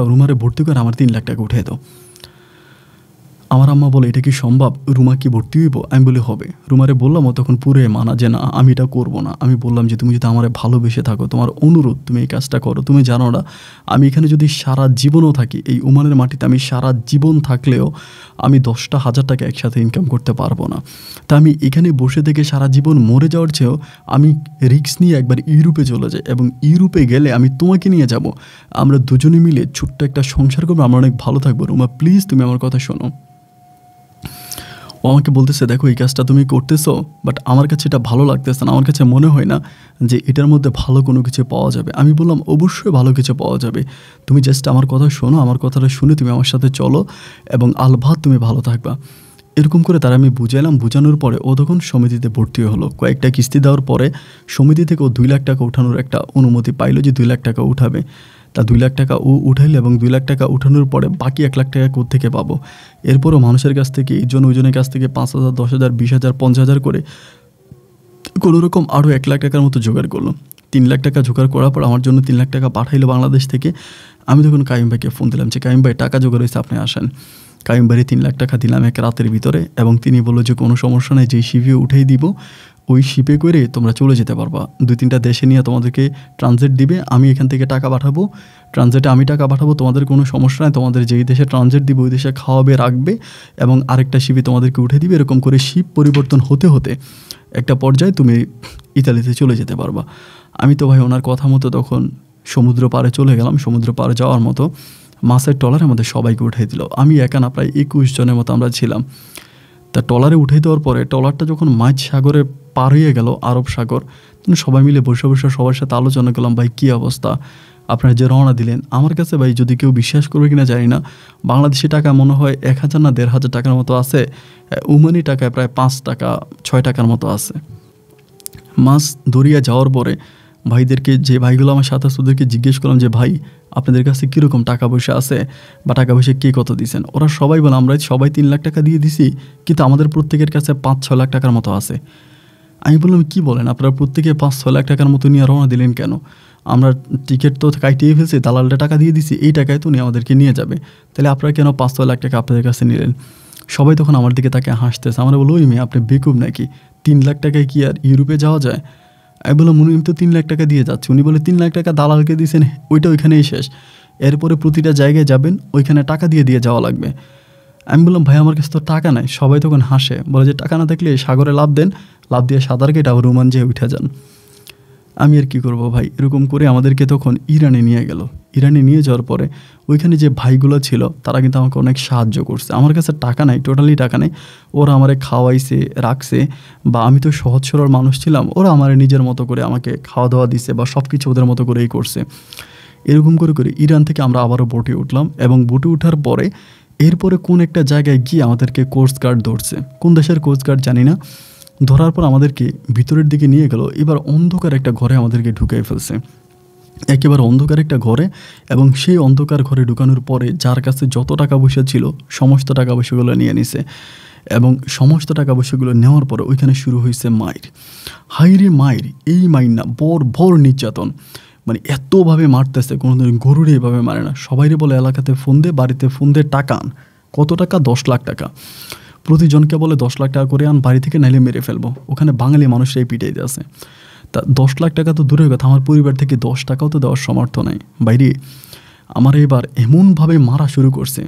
আমার 3 লাখ টাকা উঠে দাও। আমার আম্মা বলে এটা কি সম্ভব, রুমা কি ভর্তি হইব? আমি বলি হবে। রুমারে বললাম, ও তখন পুরে মানা যে না আমি এটা করবো না। আমি বললাম যে তুমি যদি আমারে ভালোবেসে থাকো, তোমার অনুরোধ তুমি এই কাজটা করো। তুমি জানো না আমি এখানে যদি সারা জীবনও থাকি, এই ওমানের মাটিতে আমি সারা জীবন থাকলেও আমি 10টা হাজার টাকা একসাথে ইনকাম করতে পারবো না। তা আমি এখানে বসে থেকে সারা জীবন মরে যাওয়ার চেয়েও আমি রিস্ক নিয়ে একবার ইউরোপে চলে যাই, এবং ইউরোপে গেলে আমি তোমাকে নিয়ে যাব, আমরা দুজনে মিলে ছোট্ট একটা সংসার করবো, আমরা অনেক ভালো থাকবো। রুমা প্লিজ তুমি আমার কথা শোনো। ও আমাকে বলতেছে দেখো এই কাজটা তুমি করতেছো, বাট আমার কাছে এটা ভালো লাগতেছে না, আমার কাছে মনে হয় না যে এটার মধ্যে ভালো কোনো কিছু পাওয়া যাবে। আমি বললাম অবশ্যই ভালো কিছু পাওয়া যাবে, তুমি জাস্ট আমার কথা শোনো, আমার কথাটা শুনে তুমি আমার সাথে চলো এবং আলবাত তুমি ভালো থাকবা। এরকম করে তারা আমি বুঝাইলাম। বোঝানোর পরে ও তখন সমিতিতে ভর্তি হলো। কয়েকটা কিস্তি দেওয়ার পরে সমিতি থেকে ও 2 লাখ টাকা উঠানোর একটা অনুমতি পাইলো যে 2 লাখ টাকা উঠাবে। তা 2 লাখ টাকা ও উঠাইলো, এবং 2 লাখ টাকা উঠানোর পরে বাকি 1 লাখ টাকা কোত্থেকে পাবো। এরপরও মানুষের কাছ থেকে ওইজনের কাছ থেকে 5,000, 10,000, 20,000, 50,000 করে কোনোরকম আরও 1 লাখ টাকার মতো জোগাড় করলো। 3 লাখ টাকা জোগাড় করার পর আমার জন্য 3 লাখ টাকা পাঠাইলো বাংলাদেশ থেকে। আমি তখন কাইম ভাইকে ফোন দিলাম যে কাইম ভাই টাকা জোগাড় হয়েছে, আপনি আসেন। কাইম বাড়ি 3 লাখ টাকা দিলাম এক রাতের ভিতরে, এবং তিনি বললো যে কোনো সমস্যা নেই, যেই শিপে উঠেই দিব ওই শিপে করে তোমরা চলে যেতে পারবা, 2-3টা দেশে নিয়ে তোমাদেরকে ট্রানজিট দিবে, আমি এখান থেকে টাকা পাঠাবো, ট্রানজিটে আমি টাকা পাঠাবো, তোমাদের কোনো সমস্যা নেই, তোমাদের যেই দেশে ট্রানজিট দিবে ওই দেশে খাওয়াবে রাখবে এবং আরেকটা শিপে তোমাদেরকে উঠে দিবে। এরকম করে শিপ পরিবর্তন হতে হতে একটা পর্যায়ে তুমি ইতালিতে চলে যেতে পারবা। আমি তো ভাই ওনার কথা মতো তখন সমুদ্র পাড়ে চলে গেলাম। সমুদ্র পাড়ে যাওয়ার মতো মাছের ট্রলারের মধ্যে সবাইকে উঠিয়ে দিল। আমি একা না, প্রায় 21 জনের মতো আমরা ছিলাম। তা ট্রলারে উঠে দেওয়ার পরে ট্রলারটা যখন মাঝ সাগরে পার হয়ে গেল, আরব সাগর, তখন সবাই মিলে বসে বসে সবার সাথে আলোচনা করলাম, ভাই কী অবস্থা, আপনারা যে রওনা দিলেন। আমার কাছে ভাই যদি কেউ বিশ্বাস করবে কিনা জানি না, বাংলাদেশি টাকা মনে হয় 1000 না 1500 টাকার মতো আছে, ওমানি টাকায় প্রায় 5 টাকা 6 টাকার মতো আছে। মাছ ধরিয়া যাওয়ার পরে ভাইদেরকে, যে ভাইগুলো আমার সাথে ওদেরকে জিজ্ঞেস করলাম যে ভাই আপনাদের কাছে কীরকম টাকা পয়সা আছে বা টাকা পয়সা কে কত দিয়েছেন। ওরা সবাই বলে আমরা সবাই 3 লাখ টাকা দিয়ে দিছি, কিন্তু আমাদের প্রত্যেকের কাছে 5-6 লাখ টাকার মতো আছে। আমি বললাম কী বলেন, আপনারা প্রত্যেকে 5-6 লাখ টাকার মতো নিয়ে রওনা দিলেন কেন? আমরা টিকিট তো কাটিয়ে ফেলছি, দালালটা টাকা দিয়ে দিছি, এই টাকায় তো নিয়ে আমাদেরকে নিয়ে যাবে, তাহলে আপনারা কেন 5-6 লাখ টাকা আপনাদের কাছে নিলেন? সবাই তখন আমার দিকে তাকে হাসতেছে। আমরা বলো ওই মেয়ে আপনি বেকুব নাকি, 3 লাখ টাকায় কি আর ইউরোপে যাওয়া যায়? আমি বললাম উনি তো 3 লাখ টাকা দিয়ে যাচ্ছে। উনি বলে 3 লাখ টাকা দালালকে দিয়েছেন, ওইটা ওইখানেই শেষ, এরপরে প্রতিটা জায়গায় যাবেন ওইখানে টাকা দিয়ে দিয়ে যাওয়া লাগবে। আমি বললাম ভাই আমার কাছে তো টাকা নাই। সবাই তখন হাসে, বলে যে টাকা না থাকলে সাগরে লাভ দেন, লাভ দিয়ে সাঁতার কেটে আবার রোমান যেয়ে উঠে যান। আমি আর কী করবো ভাই, এরকম করে আমাদেরকে তখন ইরানে নিয়ে গেল। ইরানে নিয়ে যাওয়ার পরে ওইখানে যে ভাইগুলো ছিল তারা কিন্তু আমাকে অনেক সাহায্য করছে। আমার কাছে টাকা নাই, টোটালি টাকা নেই, ওরা আমারে খাওয়াইছে রাখছে, বা আমি তো সহজ সরল মানুষ ছিলাম, ওরা আমার নিজের মতো করে আমাকে খাওয়া দাওয়া দিছে বা সব কিছু ওদের মতো করেই করছে। এরকম করে করে ইরান থেকে আমরা আবারও বোটে উঠলাম, এবং বোটে ওঠার পরে এরপরে কোন একটা জায়গায় গিয়ে আমাদেরকে কোস্ট গার্ড ধরছে, কোন দেশের কোস্ট গার্ড জানি না, ধরার পর আমাদেরকে ভিতরের দিকে নিয়ে গেল। এবার অন্ধকার একটা ঘরে আমাদেরকে ঢুকিয়ে ফেলছে, একেবারে অন্ধকার একটা ঘরে, এবং সেই অন্ধকার ঘরে ঢুকানোর পরে যার কাছে যত টাকা পয়সা ছিল সমস্ত টাকা পয়সাগুলো নিয়ে নিছে, এবং সমস্ত টাকা পয়সাগুলো নেওয়ার পরে ওইখানে শুরু হয়েছে মায়ের। হাইরে মায়ের, এই মাইর না, ভর নির্যাতন, মানে এতভাবে মারতেছে, কোনোদিন গরুরে এভাবে মারে না। সবাইরে বলে এলাকাতে ফোন দে, বাড়িতে ফোন দে, টাকা আন। কত টাকা? 10 লাখ টাকা। প্রতিজনকে বলে 10 লাখ টাকা করে আন বাড়ি থেকে, নাইলে মেরে ফেলবো। ওখানে বাঙালি মানুষরাই পিটাই দিয়েছে। তা 10 লাখ টাকা তো দূরের কথা, আমার পরিবার থেকে 10 টাকাও তো দেওয়ার সামর্থ্য নাই। বাইরে আমার এবার এমনভাবে মারা শুরু করছে,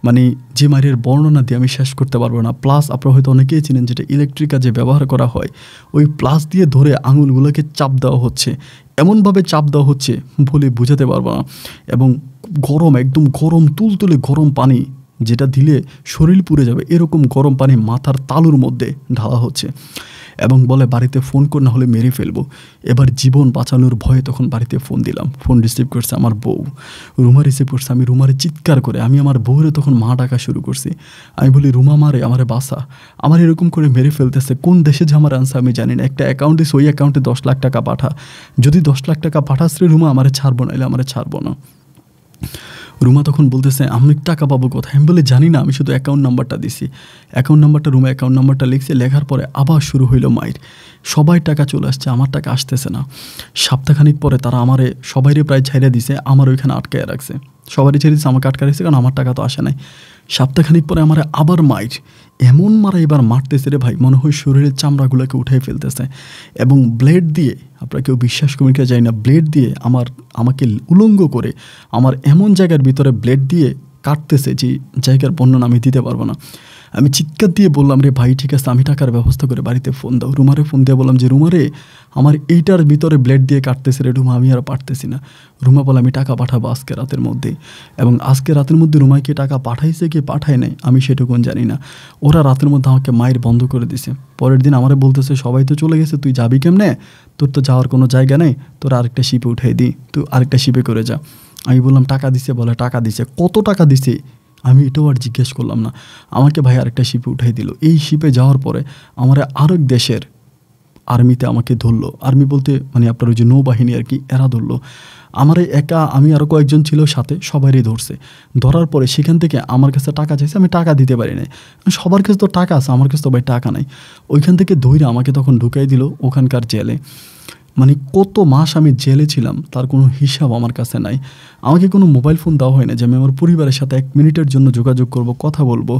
মানে যে মারের বর্ণনা দিয়ে আমি শেষ করতে পারবো না। প্লাস আপনারা হয়তো অনেকেই চিনেন যেটা ইলেকট্রিক কাজে ব্যবহার করা হয়, ওই প্লাস দিয়ে ধরে আঙুলগুলোকে চাপ দেওয়া হচ্ছে, এমনভাবে চাপ দেওয়া হচ্ছে বলে বোঝাতে পারবো না। এবং গরম, একদম গরম তুলতুলে গরম পানি, যেটা দিলে শরীর পুড়ে যাবে, এরকম গরম পানি মাথার তালুর মধ্যে ঢালা হচ্ছে, এবং বলে বাড়িতে ফোন করে না হলে মেরে ফেলবো। এবার জীবন বাঁচানোর ভয়ে তখন বাড়িতে ফোন দিলাম। ফোন রিসিভ করছে আমার বউ, রুমা রিসিভ করছে। আমি রুমারে চিৎকার করে আমি আমার বউরে তখন মা ডাকা শুরু করছি। আমি বলি রুমা মারে, আমারে বাসা, আমার এরকম করে মেরে ফেলতেছে। কোন দেশে যে আমার আনসার আমি জানি না, একটা অ্যাকাউন্ট দিস, ওই অ্যাকাউন্টে 10 লাখ টাকা পাঠা, যদি 10 লাখ টাকা পাঠাস রে রুমা, আমারে ছাড়বো না, এলে আমারে ছাড়বো না। রুমা তখন বলতেছে আমি টাকা পাবো কোথায়? আমি বলে জানি না, আমি শুধু অ্যাকাউন্ট নাম্বারটা দিছি। অ্যাকাউন্ট নাম্বারটা, রুমা অ্যাকাউন্ট নাম্বারটা লিখছে। লেখার পরে আবার শুরু হইলো মায়ের। সবাই টাকা চলে আসছে, আমার টাকা আসতেছে না। সপ্তাহখানিক পরে তারা আমারে সবাইরে প্রায় ছেড়ে দিছে, আমার ওইখানে আটকায় রাখছে। সবারই ছেড়ে দিচ্ছে, আমাকে আটকা রাখছে, কারণ আমার টাকা তো আসে নাই। সপ্তাহখানিক পরে আমার আবার মাইর, এমন মারা এবার মারতেছে রে ভাই, মনে হয় শরীরের চামড়াগুলোকে উঠে ফেলতেছে। এবং ব্লেড দিয়ে, আপনারা কেউ বিশ্বাস করবেন কি জানি না, ব্লেড দিয়ে আমাকে উলঙ্গ করে আমার এমন জায়গার ভিতরে ব্লেড দিয়ে কাটতেছে যে জায়গার বর্ণনা আমি দিতে পারবো না। আমি চিৎকার দিয়ে বললাম রে ভাই ঠিক আছে, আমি টাকার ব্যবস্থা করে বাড়িতে ফোন দাও। রুমারে ফোন দিয়ে বললাম যে রুমারে আমার এইটার ভিতরে ব্লেড দিয়ে কাটতেছে রে রুমা, আমি আর পারতেছি না। রুমা বলে আমি টাকা পাঠাবো আজকে রাতের মধ্যে। এবং আজকে রাতের মধ্যে রুমাকে টাকা পাঠাইছে কি পাঠায় নাই আমি সেটুকুন জানি না। ওরা রাতের মধ্যে আমাকে মায়ের বন্ধ করে দিছে। পরের দিন আমারে বলতেছে সবাই তো চলে গেছে, তুই যাবি কেমনে? তোর তো যাওয়ার কোনো জায়গা নেই, তোর আরেকটা শিপে উঠাই দিই, তুই আরেকটা শিপে করে যা। আমি বললাম টাকা দিছে? বলে টাকা দিছে। কত টাকা দিছে? আমি এটাও আর জিজ্ঞেস করলাম না। আমাকে ভাই আরেকটা শিপে উঠাই দিল। এই শিপে যাওয়ার পরে আমার আরেক দেশের আর্মিতে আমাকে ধরলো। আর্মি বলতে মানে আপনার ওই যে নৌবাহিনী আর কি, এরা ধরলো আমারে একা। আমি আরও কয়েকজন ছিল সাথে, সবারই ধরছে। ধরার পরে সেখান থেকে আমার কাছে টাকা চাইছে, আমি টাকা দিতে পারি নাই। সবার কাছে তো টাকা আছে, আমার কাছে তো ভাই টাকা নাই। ওইখান থেকে ধৈর্য আমাকে তখন ঢুকাই দিল ওখানকার জেলে। মানে কত মাস আমি জেলে ছিলাম তার কোনো হিসাব আমার কাছে নাই। আমাকে কোনো মোবাইল ফোন দেওয়া হয় না যে আমি আমার পরিবারের সাথে 1 মিনিটের জন্য যোগাযোগ করব, কথা বলবো।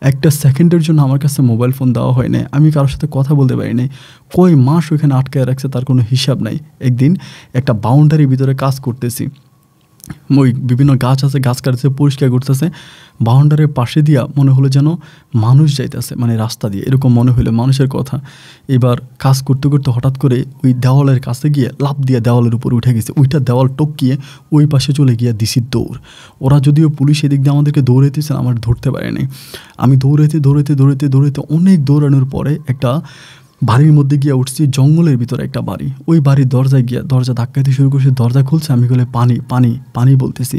একটা সেকেন্ডের জন্য আমার কাছে মোবাইল ফোন দেওয়া হয় না। আমি কারোর সাথে কথা বলতে পারি নাই। কয় মাস ওইখানে আটকায় রাখছে তার কোনো হিসাব নাই। একদিন একটা বাউন্ডারির ভিতরে কাজ করতেছি, ওই বিভিন্ন গাছ আছে, গাছ কাটতেছে, পরিষ্কার করতেছে। বাউন্ডারির পাশে দিয়া মনে হলো যেন মানুষ যাইতেছে, মানে রাস্তা দিয়ে, এরকম মনে হলো মানুষের কথা। এবার কাজ করতে করতে হঠাৎ করে ওই দেওয়ালের কাছে গিয়ে লাফ দিয়ে দেওয়ালের উপর উঠে গেছে। ওইটা দেওয়াল টপকিয়ে ওই পাশে চলে গিয়ে দিছি দৌড়। ওরা যদিও পুলিশ এদিক দিয়ে আমাদেরকে দৌড়াইতেছে, আমার ধরতে পারেনি। আমি দৌড়াইতে অনেক দৌড়ানোর পরে একটা বাড়ির মধ্যে গিয়ে উঠছি, জঙ্গলের ভিতরে একটা বাড়ি। ওই বাড়ির দরজায় গিয়ে দরজা ধাক্কাইতে শুরু করছি, দরজা খুলছে, আমি বলে পানি পানি পানি বলতেছি।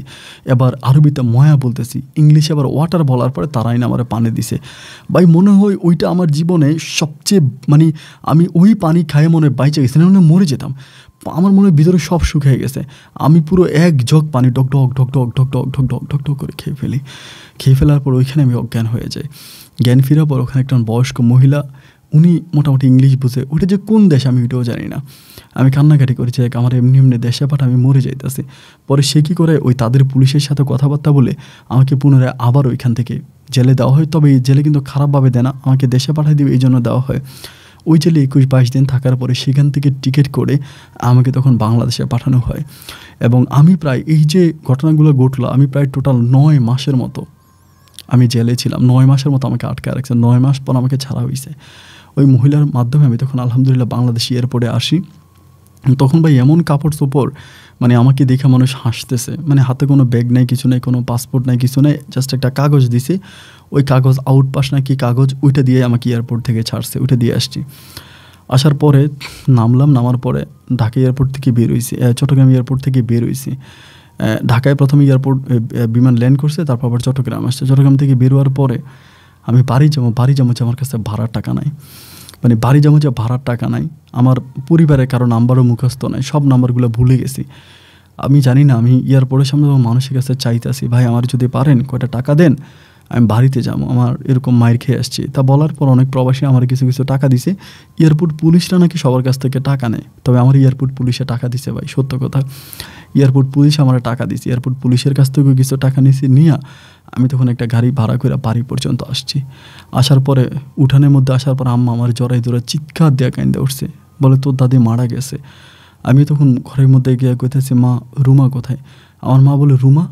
এবার আরবিতে ময়া বলতেছি, ইংলিশে আবার ওয়াটার বলার পরে তারাই না আমার পানি দিছে। ভাই মনে হয় ওইটা আমার জীবনে সবচেয়ে, মানে আমি ওই পানি খাইয়ে মনে হয় বাইচে গেছি, না মানে মরে যেতাম। আমার মনে হয় ভিতরে সব শুকিয়ে গেছে। আমি পুরো এক জগ পানি ঢক ঢক ঢক ঢক ঢক ঢক ঢক ঢক ঢক ঢক করে খেয়ে ফেলার পর ওইখানে আমি অজ্ঞান হয়ে যাই। জ্ঞান ফেরার পর ওখানে একটা বয়স্ক মহিলা, উনি মোটামুটি ইংলিশ বুঝে। ওটা যে কোন দেশ আমি ওইটাও জানি না। আমি কান্নাকাটি করেছি, আমার এমনি এমনি দেশে পাঠা, আমি মরে যাইতেছি। পরে সে কী করে ওই তাদের পুলিশের সাথে কথাবার্তা বলে আমাকে পুনরায় আবার ওইখান থেকে জেলে দেওয়া হয়। তবে এই জেলে কিন্তু খারাপভাবে দেয় না, আমাকে দেশে পাঠাই দিবে এই জন্য দেওয়া হয়। ওই জেলে 21-22 দিন থাকার পরে সেখান থেকে টিকিট করে আমাকে তখন বাংলাদেশে পাঠানো হয়। এবং আমি প্রায় এই যে ঘটনাগুলো ঘটলো, আমি প্রায় টোটাল 9 মাসের মতো আমি জেলে ছিলাম। 9 মাসের মতো আমাকে আটকায় রাখছে। 9 মাস পর আমাকে ছাড়া হয়েছে। ওই মহিলার মাধ্যমে আমি তখন আলহামদুলিল্লাহ বাংলাদেশ এয়ারপোর্টে আসি। তখন ভাই এমন কাপড় চোপড়, মানে আমাকে দেখে মানুষ হাসতেছে। মানে হাতে কোনো ব্যাগ নাই, কিছু নেই, কোনো পাসপোর্ট নাই, কিছু নেই, জাস্ট একটা কাগজ দিছে। ওই কাগজ আউটপাস নাকি কাগজ, ওইটা দিয়ে আমাকে এয়ারপোর্ট থেকে ছাড়ছে, ওইটা দিয়ে আসছি। আসার পরে নামার পরে ঢাকা এয়ারপোর্ট থেকে বের হয়েছি, চট্টগ্রাম এয়ারপোর্ট থেকে বের হয়েছি। ঢাকায় প্রথমে বিমান ল্যান্ড করছে, তারপর আবার চট্টগ্রাম আসছে। চট্টগ্রাম থেকে বেরোয়ার পরে আমি বাড়ি যাবো, আমার কাছে ভাড়ার টাকা নাই। মানে বাড়ি যাবো যে ভাড়ার টাকা নাই। আমার পরিবারের কারো নাম্বারও মুখস্থ নাই, সব নাম্বারগুলো ভুলে গেছি। আমি জানি না, আমি এয়ারপোর্টের সামনে মানুষের কাছে চাইতেছি, ভাই আমার যদি পারেন কয়টা টাকা দেন, আমি বাড়িতে যাবো, আমার এরকম মাইর খেয়ে আসছি। তা বলার পর অনেক প্রবাসী আমার কিছু কিছু টাকা দিছে। এয়ারপোর্ট পুলিশরা নাকি সবার কাছ থেকে টাকা নেয়, তবে আমার এয়ারপোর্ট পুলিশে টাকা দিছে ভাই, সত্য কথা। এয়ারপোর্ট পুলিশ আমার টাকা দিছে, এয়ারপোর্ট পুলিশের কাছ থেকেও কিছু টাকা নিয়েছি। নিয়ে আমি তখন একটা গাড়ি ভাড়া করে বাড়ি পর্যন্ত আসছি। আসার পরে উঠানের মধ্যে আসার পর আম্মা আমার জড়াই চিৎকার দেওয়া কাইন্দে উঠছে, বলে তোর দাদি মারা গেছে। আমি তখন ঘরের মধ্যে গিয়ে কইতেছি, মা রুমা কোথায়? আমার মা বলে রুমা?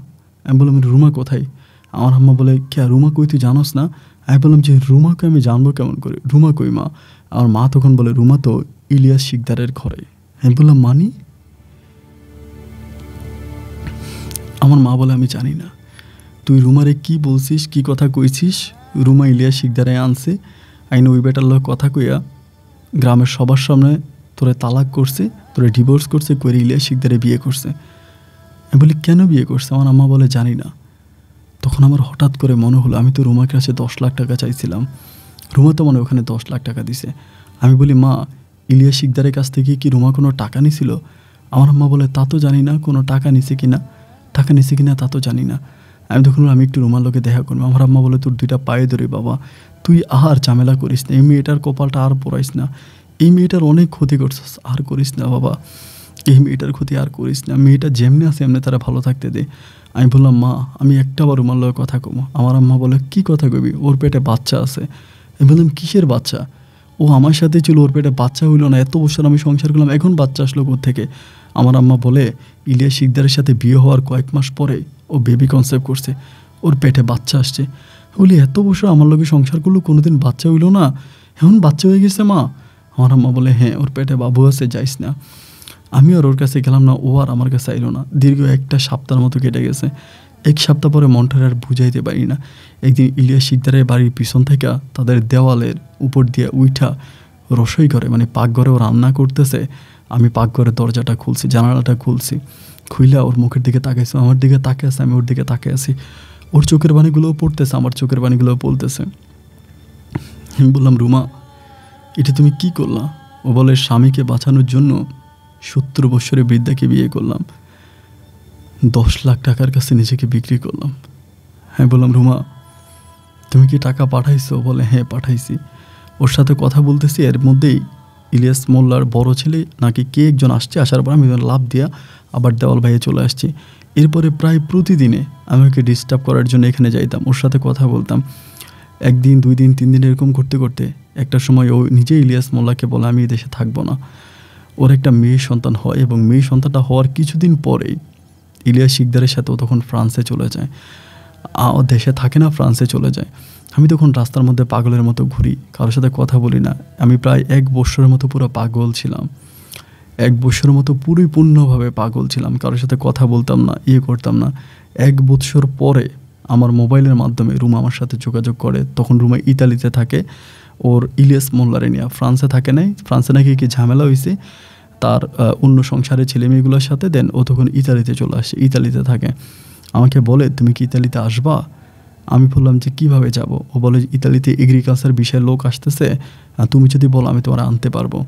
আমি বললাম রুমা কোথায়? আমার আম্মা বলে কে রুমা কই, তুই জানোস না? আমি বললাম যে রুমাকে আমি জানবো কেমন করে, রুমা কই মা? আমার মা তখন বলে রুমা তো ইলিয়াস শিকদারের ঘরে। আমি বললাম মানি? আমার মা বলে আমি জানি না। তুই রুমারে কি বলছিস, কি কথা কইছিস? রুমা ইলিয়াস শিকদারে আনছে, আইন ওই বেটার লোক কথা কইয়া গ্রামের সবার সামনে তোরে তালাক করছে, তোরে ডিভোর্স করছে, করে ইলিয়াস শিকদারে বিয়ে করছে। আমি বলি কেন বিয়ে করছে? আমার আম্মা বলে জানি না। তখন আমার হঠাৎ করে মনে হলো আমি তো রুমার কাছে 10 লাখ টাকা চাইছিলাম, রুমা তো মনে ওখানে 10 লাখ টাকা দিছে। আমি বলি মা ইলিয়াস শিকদারের কাছ থেকে কি রুমা কোনো টাকা নিছিল? আমার আম্মা বলে তা তো জানি না, কোনো টাকা নিছে কিনা তা তো জানি না। আমি তখন আমি একটু রুমার লোকে দেখা করবো। আমার আম্মা বলে তোর 2টা পায়ে ধরে বাবা, তুই আর ঝামেলা করিস না, এই মেয়েটার কপালটা আর পড়াইস না, এই মেয়েটার অনেক ক্ষতি করছিস, আর করিস না বাবা, এই মেয়েটার ক্ষতি আর করিস না, মেয়েটা যেমনি আছে এমনি তারা ভালো থাকতে দে। আমি বললাম মা আমি একটাবার রুমার লোকের কথা কমো। আমার আম্মা বলে কি কথা কবি, ওর পেটে বাচ্চা আছে। আমি বললাম কিসের বাচ্চা? ও আমার সাথে ছিল, ওর পেটে বাচ্চা হইলো না, এত বছর আমি সংসার করলাম, এখন বাচ্চা আসলো কোত্থেকে? আমার আম্মা বলে ইলিয়াস শিকদারের সাথে বিয়ে হওয়ার কয়েক মাস পরে ও বেবি কনসেপ্ট করছে, ওর পেটে বাচ্চা আসছে। বলি এত বছর আমার লোকে সংসার করলো, কোনোদিন বাচ্চা হইলো না, এখন বাচ্চা হয়ে গেছে মা? আমার আম্মা বলে হ্যাঁ ওর পেটে বাবু আছে, যাইস না। আমি আর ওর কাছে গেলাম না, ও আর আমার কাছে আইলো না। দীর্ঘ 1 সপ্তাহের মতো কেটে গেছে। 1 সপ্তাহ পরে মনটার আর বুঝাইতে পারি না, একদিন ইলিয়াস শিকদারের বাড়ির পিছন থেকে তাদের দেওয়ালের উপর দিয়ে উঠা রসোই ঘরে, মানে পাকঘরেও রান্না করতেছে, আমি পাকঘরের দরজাটা খুলছি, জানালাটা খুলছি, খুইলা ওর মুখের দিকে তাকাইছে, আমার দিকে তাকে আছে, আমি ওর দিকে তাকে আছি। ওর চোখের বাণীগুলোও পড়তেছে, আমার চোখের বাণীগুলোও বলতেছে। আমি বললাম রুমা এটা তুমি কি করলা? ও বলে স্বামীকে বাঁচানোর জন্য 70 বছরের বৃদ্ধাকে বিয়ে করলাম, 10 লাখ টাকার কাছে নিজেকে বিক্রি করলাম। হ্যাঁ বললাম রুমা তুমি কি টাকা পাঠাইছো? বলে হ্যাঁ পাঠাইছি। ওর সাথে কথা বলতেছি, এর মধ্যেই ইলিয়াস মোল্লার বড় ছেলে নাকি কে একজন আসছে, আসার পর আমি লাফ দিয়া আবার দেওয়াল ভাইয়ে চলে আসছি। এরপরে প্রায় প্রতিদিনে আমি ওকে ডিস্টার্ব করার জন্য এখানে যাইতাম, ওর সাথে কথা বলতাম। 1 দিন 2 দিন 3 দিন এরকম করতে করতে একটা সময় ও নিজেই ইলিয়াস মোল্লাকে বলে আমি এই দেশে থাকবো না। ওর একটা মেয়ে সন্তান হয় এবং মেয়ে সন্তানটা হওয়ার কিছুদিন পরেই ইলিয়াস শিকদারের সাথে ও তখন ফ্রান্সে চলে যায়। দেশে থাকে না, ফ্রান্সে চলে যায়। আমি তখন রাস্তার মধ্যে পাগলের মতো ঘুরি, কারোর সাথে কথা বলি না। আমি প্রায় 1 বছরের মতো পুরো পাগল ছিলাম, 1 বছরের মতো পরিপূর্ণভাবে পাগল ছিলাম। কারোর সাথে কথা বলতাম না, করতাম না। 1 বছর পরে আমার মোবাইলের মাধ্যমে রুমা আমার সাথে যোগাযোগ করে। তখন রুমা ইতালিতে থাকে, ওর ইলিয়াস মোল্লারে নিয়ে। ফ্রান্সে থাকে নাই, ফ্রান্সে নাকি কি ঝামেলা হয়েছে তার অন্য সংসারের ছেলে মেয়েগুলোর সাথে। দেন ও তখন ইতালিতে চলে আসে, ইতালিতে থাকে। আমাকে বলে তুমি কি ইতালিতে আসবা? আমি বললাম যে কীভাবে যাব? ও বলে ইতালিতে এগ্রিকালচার বিষয়ে লোক আসতেছে, তুমি যদি বলো আমি তোমার আনতে পারবো,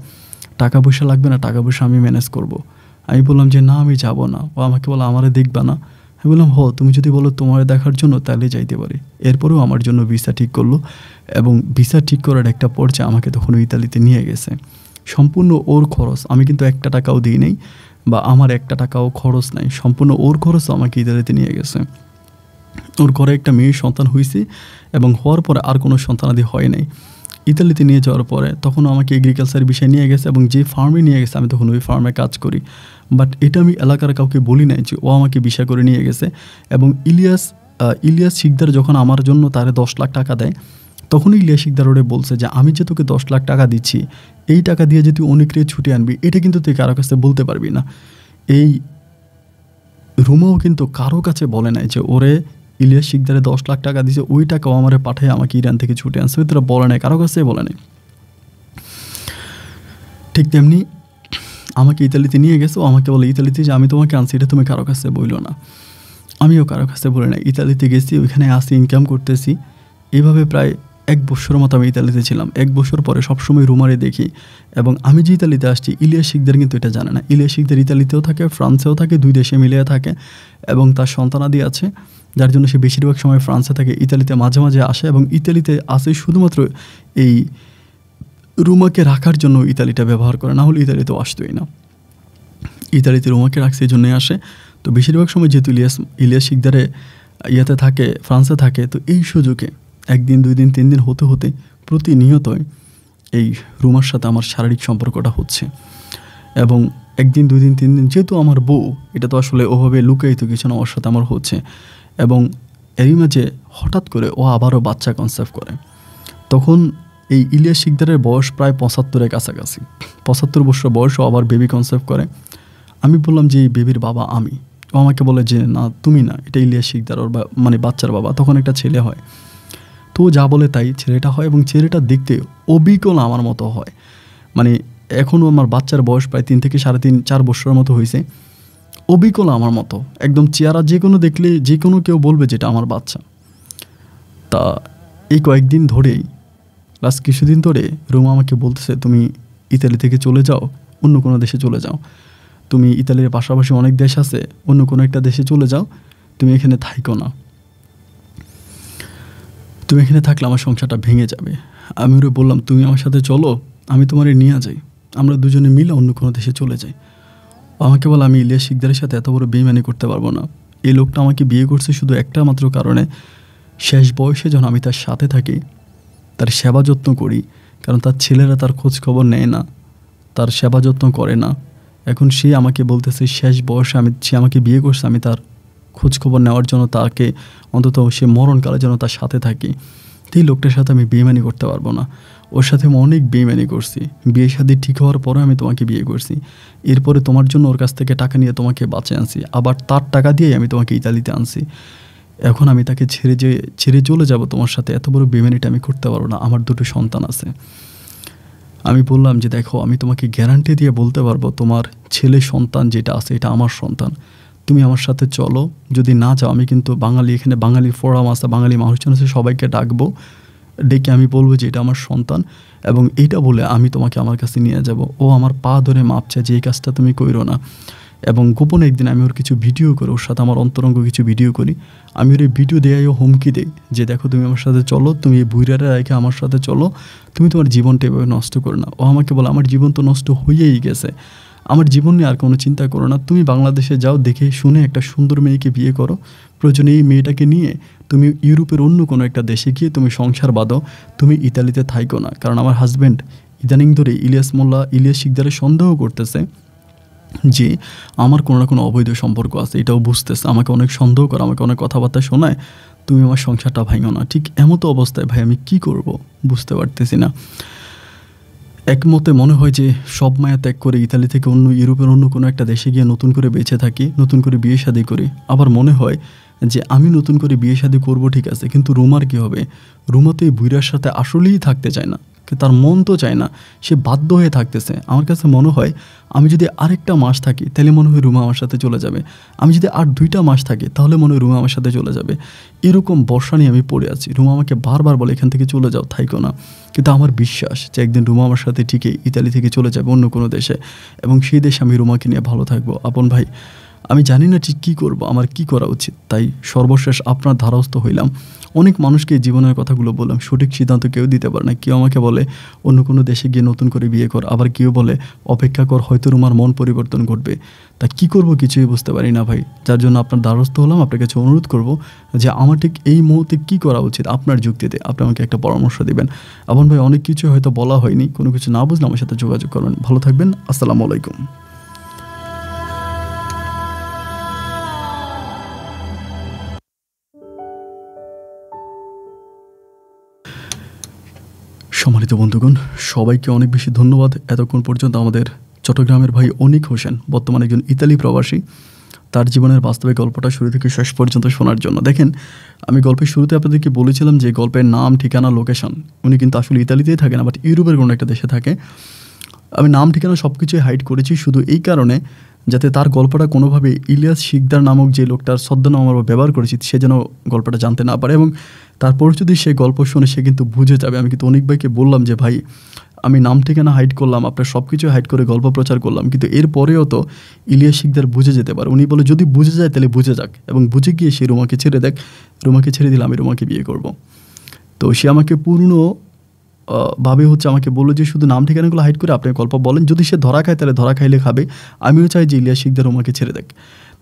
টাকা পয়সা লাগবে না, টাকা পয়সা আমি ম্যানেজ করব। আমি বললাম যে না আমি যাব না। ও আমাকে বলে আমারে দেখবা না? আমি বললাম তুমি যদি বলো তোমার দেখার জন্য তাহলে যাইতে পারি। এরপরেও আমার জন্য ভিসা ঠিক করলো এবং ভিসা ঠিক করার একটা পর্যায়ে আমাকে তখন ইতালিতে নিয়ে গেছে। সম্পূর্ণ ওর খরচ, আমি কিন্তু 1 টাকাও দিই নাই বা আমার 1 টাকাও খরচ নাই, সম্পূর্ণ ওর খরচ আমাকে ইতালিতে নিয়ে গেছে। ওর ঘরে একটা মেয়ের সন্তান হয়েছে এবং হওয়ার পরে আর কোনো সন্তানাদি হয় নাই। ইতালিতে নিয়ে যাওয়ার পরে তখন আমাকে এগ্রিকালচার বিষয়ে নিয়ে গেছে এবং যে ফার্মে নিয়ে গেছে আমি তখন ওই ফার্মে কাজ করি। বাট এটা আমি এলাকার কাউকে বলি নাই যে ও আমাকে বিষয় করে নিয়ে গেছে। এবং ইলিয়াস শিকদার যখন আমার জন্য তারে 10 লাখ টাকা দেয়, তখনই ইলিয়াস শিকদার ওরে বলছে যে আমি যে তোকে 10 লাখ টাকা দিচ্ছি, এই টাকা দিয়ে যে তুই অনেক রে ছুটে আনবি, এটা কিন্তু তুই কারো কাছে বলতে পারবি না। এই রুমাও কিন্তু কারো কাছে বলে নাই যে ওরে ইলিয়াস শিকদারে 10 লাখ টাকা দিয়েছে, ওই টাকাও আমারে পাঠায় আমাকে ইরান থেকে ছুটে আনছে, তোরা বলে নাই, কারো কাছে বলে নাই। ঠিক তেমনি আমাকে ইতালিতে নিয়ে গেছে, ও আমাকে বলে ইতালিতে যে আমি তোমাকে আনছি এটা তুমি কারো কাছে বইলো না। আমিও কারো কাছে বলি না। ইতালিতে গেছি, ওইখানে আসি, ইনকাম করতেছি। এইভাবে প্রায় 1 বছরের মতো আমি ইতালিতে ছিলাম। 1 বছর পরে সবসময় রুমারে দেখি এবং আমি যে ইতালিতে আসছি ইলিয়াস শিকদার কিন্তু এটা জানে না। ইলিয়াস শিকদার ইতালিতেও থাকে, ফ্রান্সেও থাকে, 2 দেশে মিলিয়ে থাকে এবং তার সন্তানাদি আছে, যার জন্য সে বেশিরভাগ সময় ফ্রান্সে থাকে। ইতালিতে মাঝে মাঝে আসে এবং ইতালিতে আসে শুধুমাত্র এই রুমাকে রাখার জন্য ইতালিটা ব্যবহার করে, না হলে ইতালিতেও আসতোই না। ইতালিতে রুমাকে রাখছে এই জন্যই আসে। তো বেশিরভাগ সময় যেহেতু ইলিয়াস শিকদারে ইয়েতে থাকে, ফ্রান্সে থাকে, তো এই সুযোগে 1 দিন 2 দিন 3 দিন হতে হতে প্রতিনিয়তই এই রুমার সাথে আমার শারীরিক সম্পর্কটা হচ্ছে। এবং 1 দিন 2 দিন 3 দিন যেহেতু আমার বউ, এটা তো আসলে ওভাবে লুকায়িত কিছু না, ওর সাথে আমার হচ্ছে। এবং এরই মাঝে হঠাৎ করে ও আবারও বাচ্চা কনসেপ্ট করে। তখন এই ইলিয়াস শিকদারের বয়স প্রায় 75-এর কাছাকাছি, 75 বছর বয়স, ও আবার বেবি কনসেপ্ট করে। আমি বললাম যে এই বেবির বাবা আমি। ও আমাকে বলে যে না তুমি না, এটা ইলিয়াস শিকদার, ওর মানে বাচ্চার বাবা। তখন একটা ছেলে হয়, তো যা বলে তাই ছেলেটা হয় এবং ছেলেটা দেখতে অবিকল আমার মতো হয়। মানে এখনও আমার বাচ্চার বয়স প্রায় 3 থেকে 3.5-4 বছরের মতো হয়েছে। অবিকল আমার মতো একদম, চেহারা যে কোনো দেখলে যে কোনো কেউ বলবে যেটা আমার বাচ্চা। তা এই কয়েকদিন ধরেই, লাস্ট কিছুদিন ধরে রুমা আমাকে বলতেছে তুমি ইতালি থেকে চলে যাও, অন্য কোনো দেশে চলে যাও। তুমি ইতালির পাশাপাশি অনেক দেশ আছে, অন্য কোনো একটা দেশে চলে যাও, তুমি এখানে থাইকো না, তুমি এখানে থাকলে আমার সংসারটা ভেঙে যাবে। আমি ওরে বললাম তুমি আমার সাথে চলো, আমি তোমারে নিয়ে যাই, আমরা দুজনে মিলে অন্য কোনো দেশে চলে যাই। আমাকে বলে আমি ইলিয়াস শিকদারের সাথে এত বড় বেইমানি করতে পারবো না। এই লোকটা আমাকে বিয়ে করছে শুধু একটা মাত্র কারণে, শেষ বয়সে যখন আমি তার সাথে থাকি, তার সেবা যত্ন করি, কারণ তার ছেলেরা তার খোঁজ খবর নেয় না, তার সেবা যত্ন করে না। এখন সে আমাকে বলতেছে শেষ বয়সে সে আমাকে বিয়ে করছে, আমি তার খোঁজ খবর নেওয়ার জন্য, তাকে অন্তত সে মরণকালে যেন তার সাথে থাকি। এই লোকটার সাথে আমি বেইমানি করতে পারবো না। ওর সাথে আমি অনেক বেইমানি করছি। বিয়ে শাদী ঠিক হওয়ার পরে আমি তোমাকে বিয়ে করছি, এরপরে তোমার জন্য ওর কাছ থেকে টাকা নিয়ে তোমাকে বাঁচিয়ে আনছি, আবার তার টাকা দিয়েই আমি তোমাকে ইতালিতে আনছি। এখন আমি তাকে ছেড়ে চলে যাব তোমার সাথে, এত বড় বেইমানিটা আমি করতে পারবো না। আমার 2টো সন্তান আছে। আমি বললাম যে দেখো, আমি তোমাকে গ্যারান্টি দিয়ে বলতে পারবো তোমার ছেলে সন্তান যেটা আছে এটা আমার সন্তান। তুমি আমার সাথে চলো, যদি না চাও আমি কিন্তু এখানে বাঙালি ফোরাম আছে, বাঙালি মানুষজন আছে, সবাইকে ডাকবো, ডেকে আমি বলবো যে এটা আমার সন্তান এবং এইটা বলে আমি তোমাকে আমার কাছে নিয়ে যাব। ও আমার পা ধরে মাপ চায় যে এই কাজটা তুমি কইরো না। এবং গোপনে একদিন আমি ওর কিছু ভিডিও করি, ওর সাথে আমার অন্তরঙ্গ কিছু ভিডিও করি। আমি ওর এই ভিডিও দেয়াই ও হুমকি দেই যে দেখো তুমি আমার সাথে চলো, তুমি এই বুইরারে রেখে আমার সাথে চলো, তুমি তোমার জীবনটা এভাবে নষ্ট করো না। ও আমাকে বলে আমার জীবন তো নষ্ট হয়েই গেছে, আমার জীবন নিয়ে আর কোনো চিন্তা করো না, তুমি বাংলাদেশে যাও, দেখে শুনে একটা সুন্দর মেয়েকে বিয়ে করো, প্রয়োজনে এই মেয়েটাকে নিয়ে তুমি ইউরোপের অন্য কোনো একটা দেশে গিয়ে তুমি সংসার বাঁধো, তুমি ইতালিতে থাইকো না। কারণ আমার হাজব্যান্ড ইদানিং ধরে ইলিয়াস শিকদারের সন্দেহ করতেছে যে আমার কোনো না কোনো অবৈধ সম্পর্ক আছে, এটাও বুঝতেছে, আমাকে অনেক সন্দেহ করে, আমাকে অনেক কথাবার্তা শোনায়, তুমি আমার সংসারটা ভাঙো না। ঠিক এমতো অবস্থায় ভাই আমি কি করব বুঝতে পারতেছি না। একমতে মনে হয় যে সব মায়া ত্যাগ করে ইতালি থেকে ইউরোপের অন্য কোনো একটা দেশে গিয়ে নতুন করে বেঁচে থাকি, নতুন করে বিয়ে শাদী করি। আবার মনে হয় যে আমি নতুন করে বিয়ে শাদী করবো, ঠিক আছে, কিন্তু রুমার কী হবে? রুমা তো এই বুইরার সাথে আসলেই থাকতে চায় না, তার মন তো চায় না, সে বাধ্য হয়ে থাকতেছে। আমার কাছে মনে হয় আমি যদি আরেকটা মাস থাকি তাহলে মনে হয় রুমা আমার সাথে চলে যাবে, আমি যদি আর 2টা মাস থাকি তাহলে মনে হয় রুমা আমার সাথে চলে যাবে। এরকম বর্ষা নিয়ে আমি পড়ে আছি। রুমা আমাকে বারবার বলে এখান থেকে চলে যাও, থাইকো না। কিন্তু আমার বিশ্বাস যে একদিন রুমা আমার সাথে ঠিকই ইতালি থেকে চলে যাবে অন্য কোনো দেশে, এবং সেই দেশে আমি রুমাকে নিয়ে ভালো থাকবো। আপন ভাই, আমি জানি না ঠিক কী করবো, আমার কি করা উচিত, তাই সর্বশেষ আপনার ধারস্থ হইলাম। অনেক মানুষকে জীবনের কথাগুলো বললাম, সঠিক সিদ্ধান্ত কেউ দিতে পারে না। কেউ আমাকে বলে অন্য কোনো দেশে গিয়ে নতুন করে বিয়ে কর, আবার কেউ বলে অপেক্ষা কর, হয়তো রুমার মন পরিবর্তন ঘটবে। তা কি করব কিছুই বুঝতে পারি না ভাই, যার জন্য আপনার দ্বারস্থ হলাম। আপনার কাছে অনুরোধ করব যে আমার ঠিক এই মুহূর্তে কী করা উচিত, আপনার যুক্তিতে আপনি আমাকে একটা পরামর্শ দিবেন। আপন ভাই, অনেক কিছু হয়তো বলা হয়নি, কোনো কিছু না বুঝলে আমার সাথে যোগাযোগ করবেন। ভালো থাকবেন, আসসালামু আলাইকুম। সম্মানিত বন্ধুগণ, সবাইকে অনেক বেশি ধন্যবাদ এতক্ষণ পর্যন্ত আমাদের চট্টগ্রামের ভাই অনিক হোসেন, বর্তমানে একজন ইতালি প্রবাসী, তার জীবনের বাস্তবিক গল্পটা শুরু থেকে শেষ পর্যন্ত শোনার জন্য। দেখেন, আমি গল্পের শুরুতে আপনাদেরকে বলেছিলাম যে গল্পের নাম, ঠিকানা, লোকেশন, উনি কিন্তু আসলে ইতালিতেই থাকে না, বাট ইউরোপের কোনো একটা দেশে থাকে। আমি নাম, ঠিকানা সব কিছুই হাইড করেছি শুধু এই কারণে যাতে তার গল্পটা কোনোভাবে ইলিয়াস শিকদার নামক যে লোকটার ছদ্মনাম আমরা ব্যবহার করেছি সে যেন গল্পটা জানতে না পারে, এবং তারপর যদি সে গল্প শুনে সে কিন্তু বুঝে যাবে। আমি কিন্তু অনেক ভাইকে বললাম যে ভাই আমি নাম ঠিকানা হাইড করলাম, আপনার সব কিছু হাইড করে গল্প প্রচার করলাম, কিন্তু এরপরেও তো ইলিয়াস শিকদার বুঝে যেতে পারে। উনি বলে যদি বুঝে যায় তাহলে বুঝে যাক, এবং বুঝে গিয়ে সে রুমাকে ছেড়ে দেখ, রুমাকে ছেড়ে দিলে আমি রুমাকে বিয়ে করব। তো সে আমাকে ভাবে আমাকে বললো যে শুধু নাম ঠিকানাগুলো হাইড করে আপনি গল্প বলেন, যদি সে ধরা খায় তাহলে ধরা খাইলে খাবে, আমিও চাই যে ইলিয়াস শিকদার রুমাকে ছেড়ে দেখ।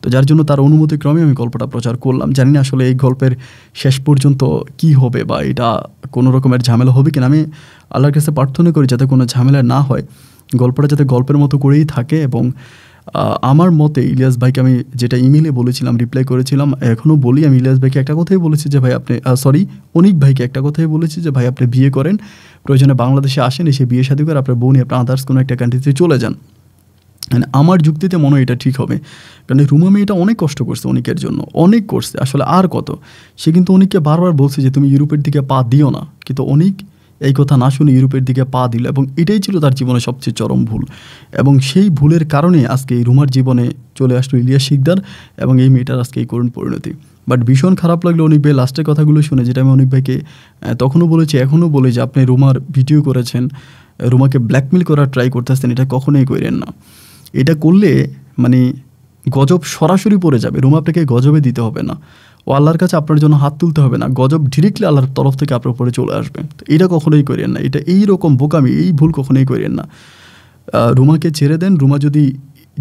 তো যার জন্য তার অনুমতিক্রমে আমি গল্পটা প্রচার করলাম। জানি না আসলে এই গল্পের শেষ পর্যন্ত কি হবে, বা এটা কোনো রকমের ঝামেলা হবে কিনা। আমি আল্লাহর কাছে প্রার্থনা করি যাতে কোনো ঝামেলা না হয়, গল্পটা যাতে গল্পের মতো করেই থাকে। এবং আমার মতে ইলিয়াস ভাইকে আমি যেটা ইমেলে বলেছিলাম, রিপ্লাই করেছিলাম, এখনও বলি, আমি ইলিয়াস ভাইকে একটা কথাই বলেছি যে ভাই আপনি অনিক ভাইকে একটা কথাই বলেছি যে ভাই আপনি বিয়ে করেন, প্রয়োজনে বাংলাদেশে আসেন, এসে বিয়ে শাদী করে আপনার বউ নিয়ে আপনার আদার্স কোনো একটা কান্ট্রিতে চলে যান। মানে আমার যুক্তিতে মনে হয় এটা ঠিক হবে, কারণ রুমা মেয়েটা অনেক কষ্ট করছে অনিকের জন্য, অনেক করছে আসলে। আর কত, সে কিন্তু অনিককে বারবার বলছে যে তুমি ইউরোপের দিকে পা দিও না, কিন্তু অনিক এই কথা না শুনে ইউরোপের দিকে পা দিল, এবং এটাই ছিল তার জীবনে সবচেয়ে চরম ভুল। এবং সেই ভুলের কারণে আজকে এই রুমার জীবনে চলে আসলো ইলিয়াস শিকদার, এবং এই মেয়েটার আজকে এই করুণ পরিণতি। বাট ভীষণ খারাপ লাগলো অনিক ভাই লাস্টের কথাগুলো শুনে, যেটা আমি অনিক ভাইকে তখনও বলেছি, এখনও বলি যে আপনি রুমার ভিডিও করেছেন, রুমাকে ব্ল্যাকমেল করার ট্রাই করতেছেন, এটা কখনোই করেন না। এটা করলে মানে গজব সরাসরি পড়ে যাবে, রুমা আপনাকে গজবে দিতে হবে না, ও আল্লাহর কাছে আপনার জন্য হাত তুলতে হবে না, গজব ডিরেক্টলি আল্লাহর তরফ থেকে আপনার উপরে চলে আসবে। তো এটা কখনোই করেন না, এটা এইরকম বোকামি, এই ভুল কখনোই করেন না। রুমাকে ছেড়ে দেন। রুমা যদি,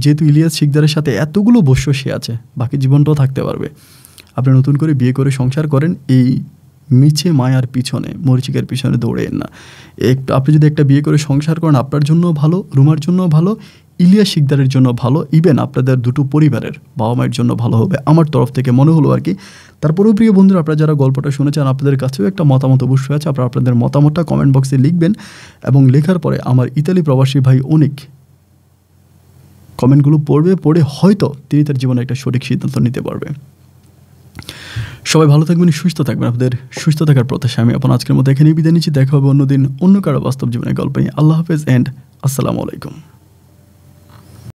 যেহেতু ইলিয়াস শিকদারের সাথে এতগুলো বৎসর সে আছে, বাকি জীবনটাও থাকতে পারবে, আপনি নতুন করে বিয়ে করে সংসার করেন, এই মিছে মায়ার পিছনে, মরিচিকার পিছনে দৌড়েন না। আপনি যদি একটা বিয়ে করে সংসার করেন, আপনার জন্য ভালো, রুমার জন্য ভালো, ইলিয়াস শিকদারের জন্য ভালো, ইভেন আপনাদের দুটো পরিবারের বাবা মায়ের জন্য ভালো হবে, আমার তরফ থেকে মনে হলো আর কি। তারপরেও প্রিয় বন্ধুরা, আপনারা যারা গল্পটা শুনেছেন আপনাদের কাছেও একটা মতামত অবশ্যই আছে, আপনারা আপনাদের মতামতটা কমেন্ট বক্সে লিখবেন, এবং লেখার পরে আমার ইতালি প্রবাসী ভাই অনিক কমেন্টগুলো পড়বে, পড়ে হয়তো তিনি তার জীবনে একটা সঠিক সিদ্ধান্ত নিতে পারবে। সবাই ভালো থাকবেন, সুস্থ থাকবেন, আপনাদের সুস্থ থাকার প্রত্যাশা আমি আপনার আজকের মতো এখানেই বিদায় নিচ্ছি। দেখা হবে অন্যদিন অন্য কারো বাস্তব জীবনের গল্প নিয়ে। আল্লাহ হাফেজ অ্যান্ড আসসালামু আলাইকুম।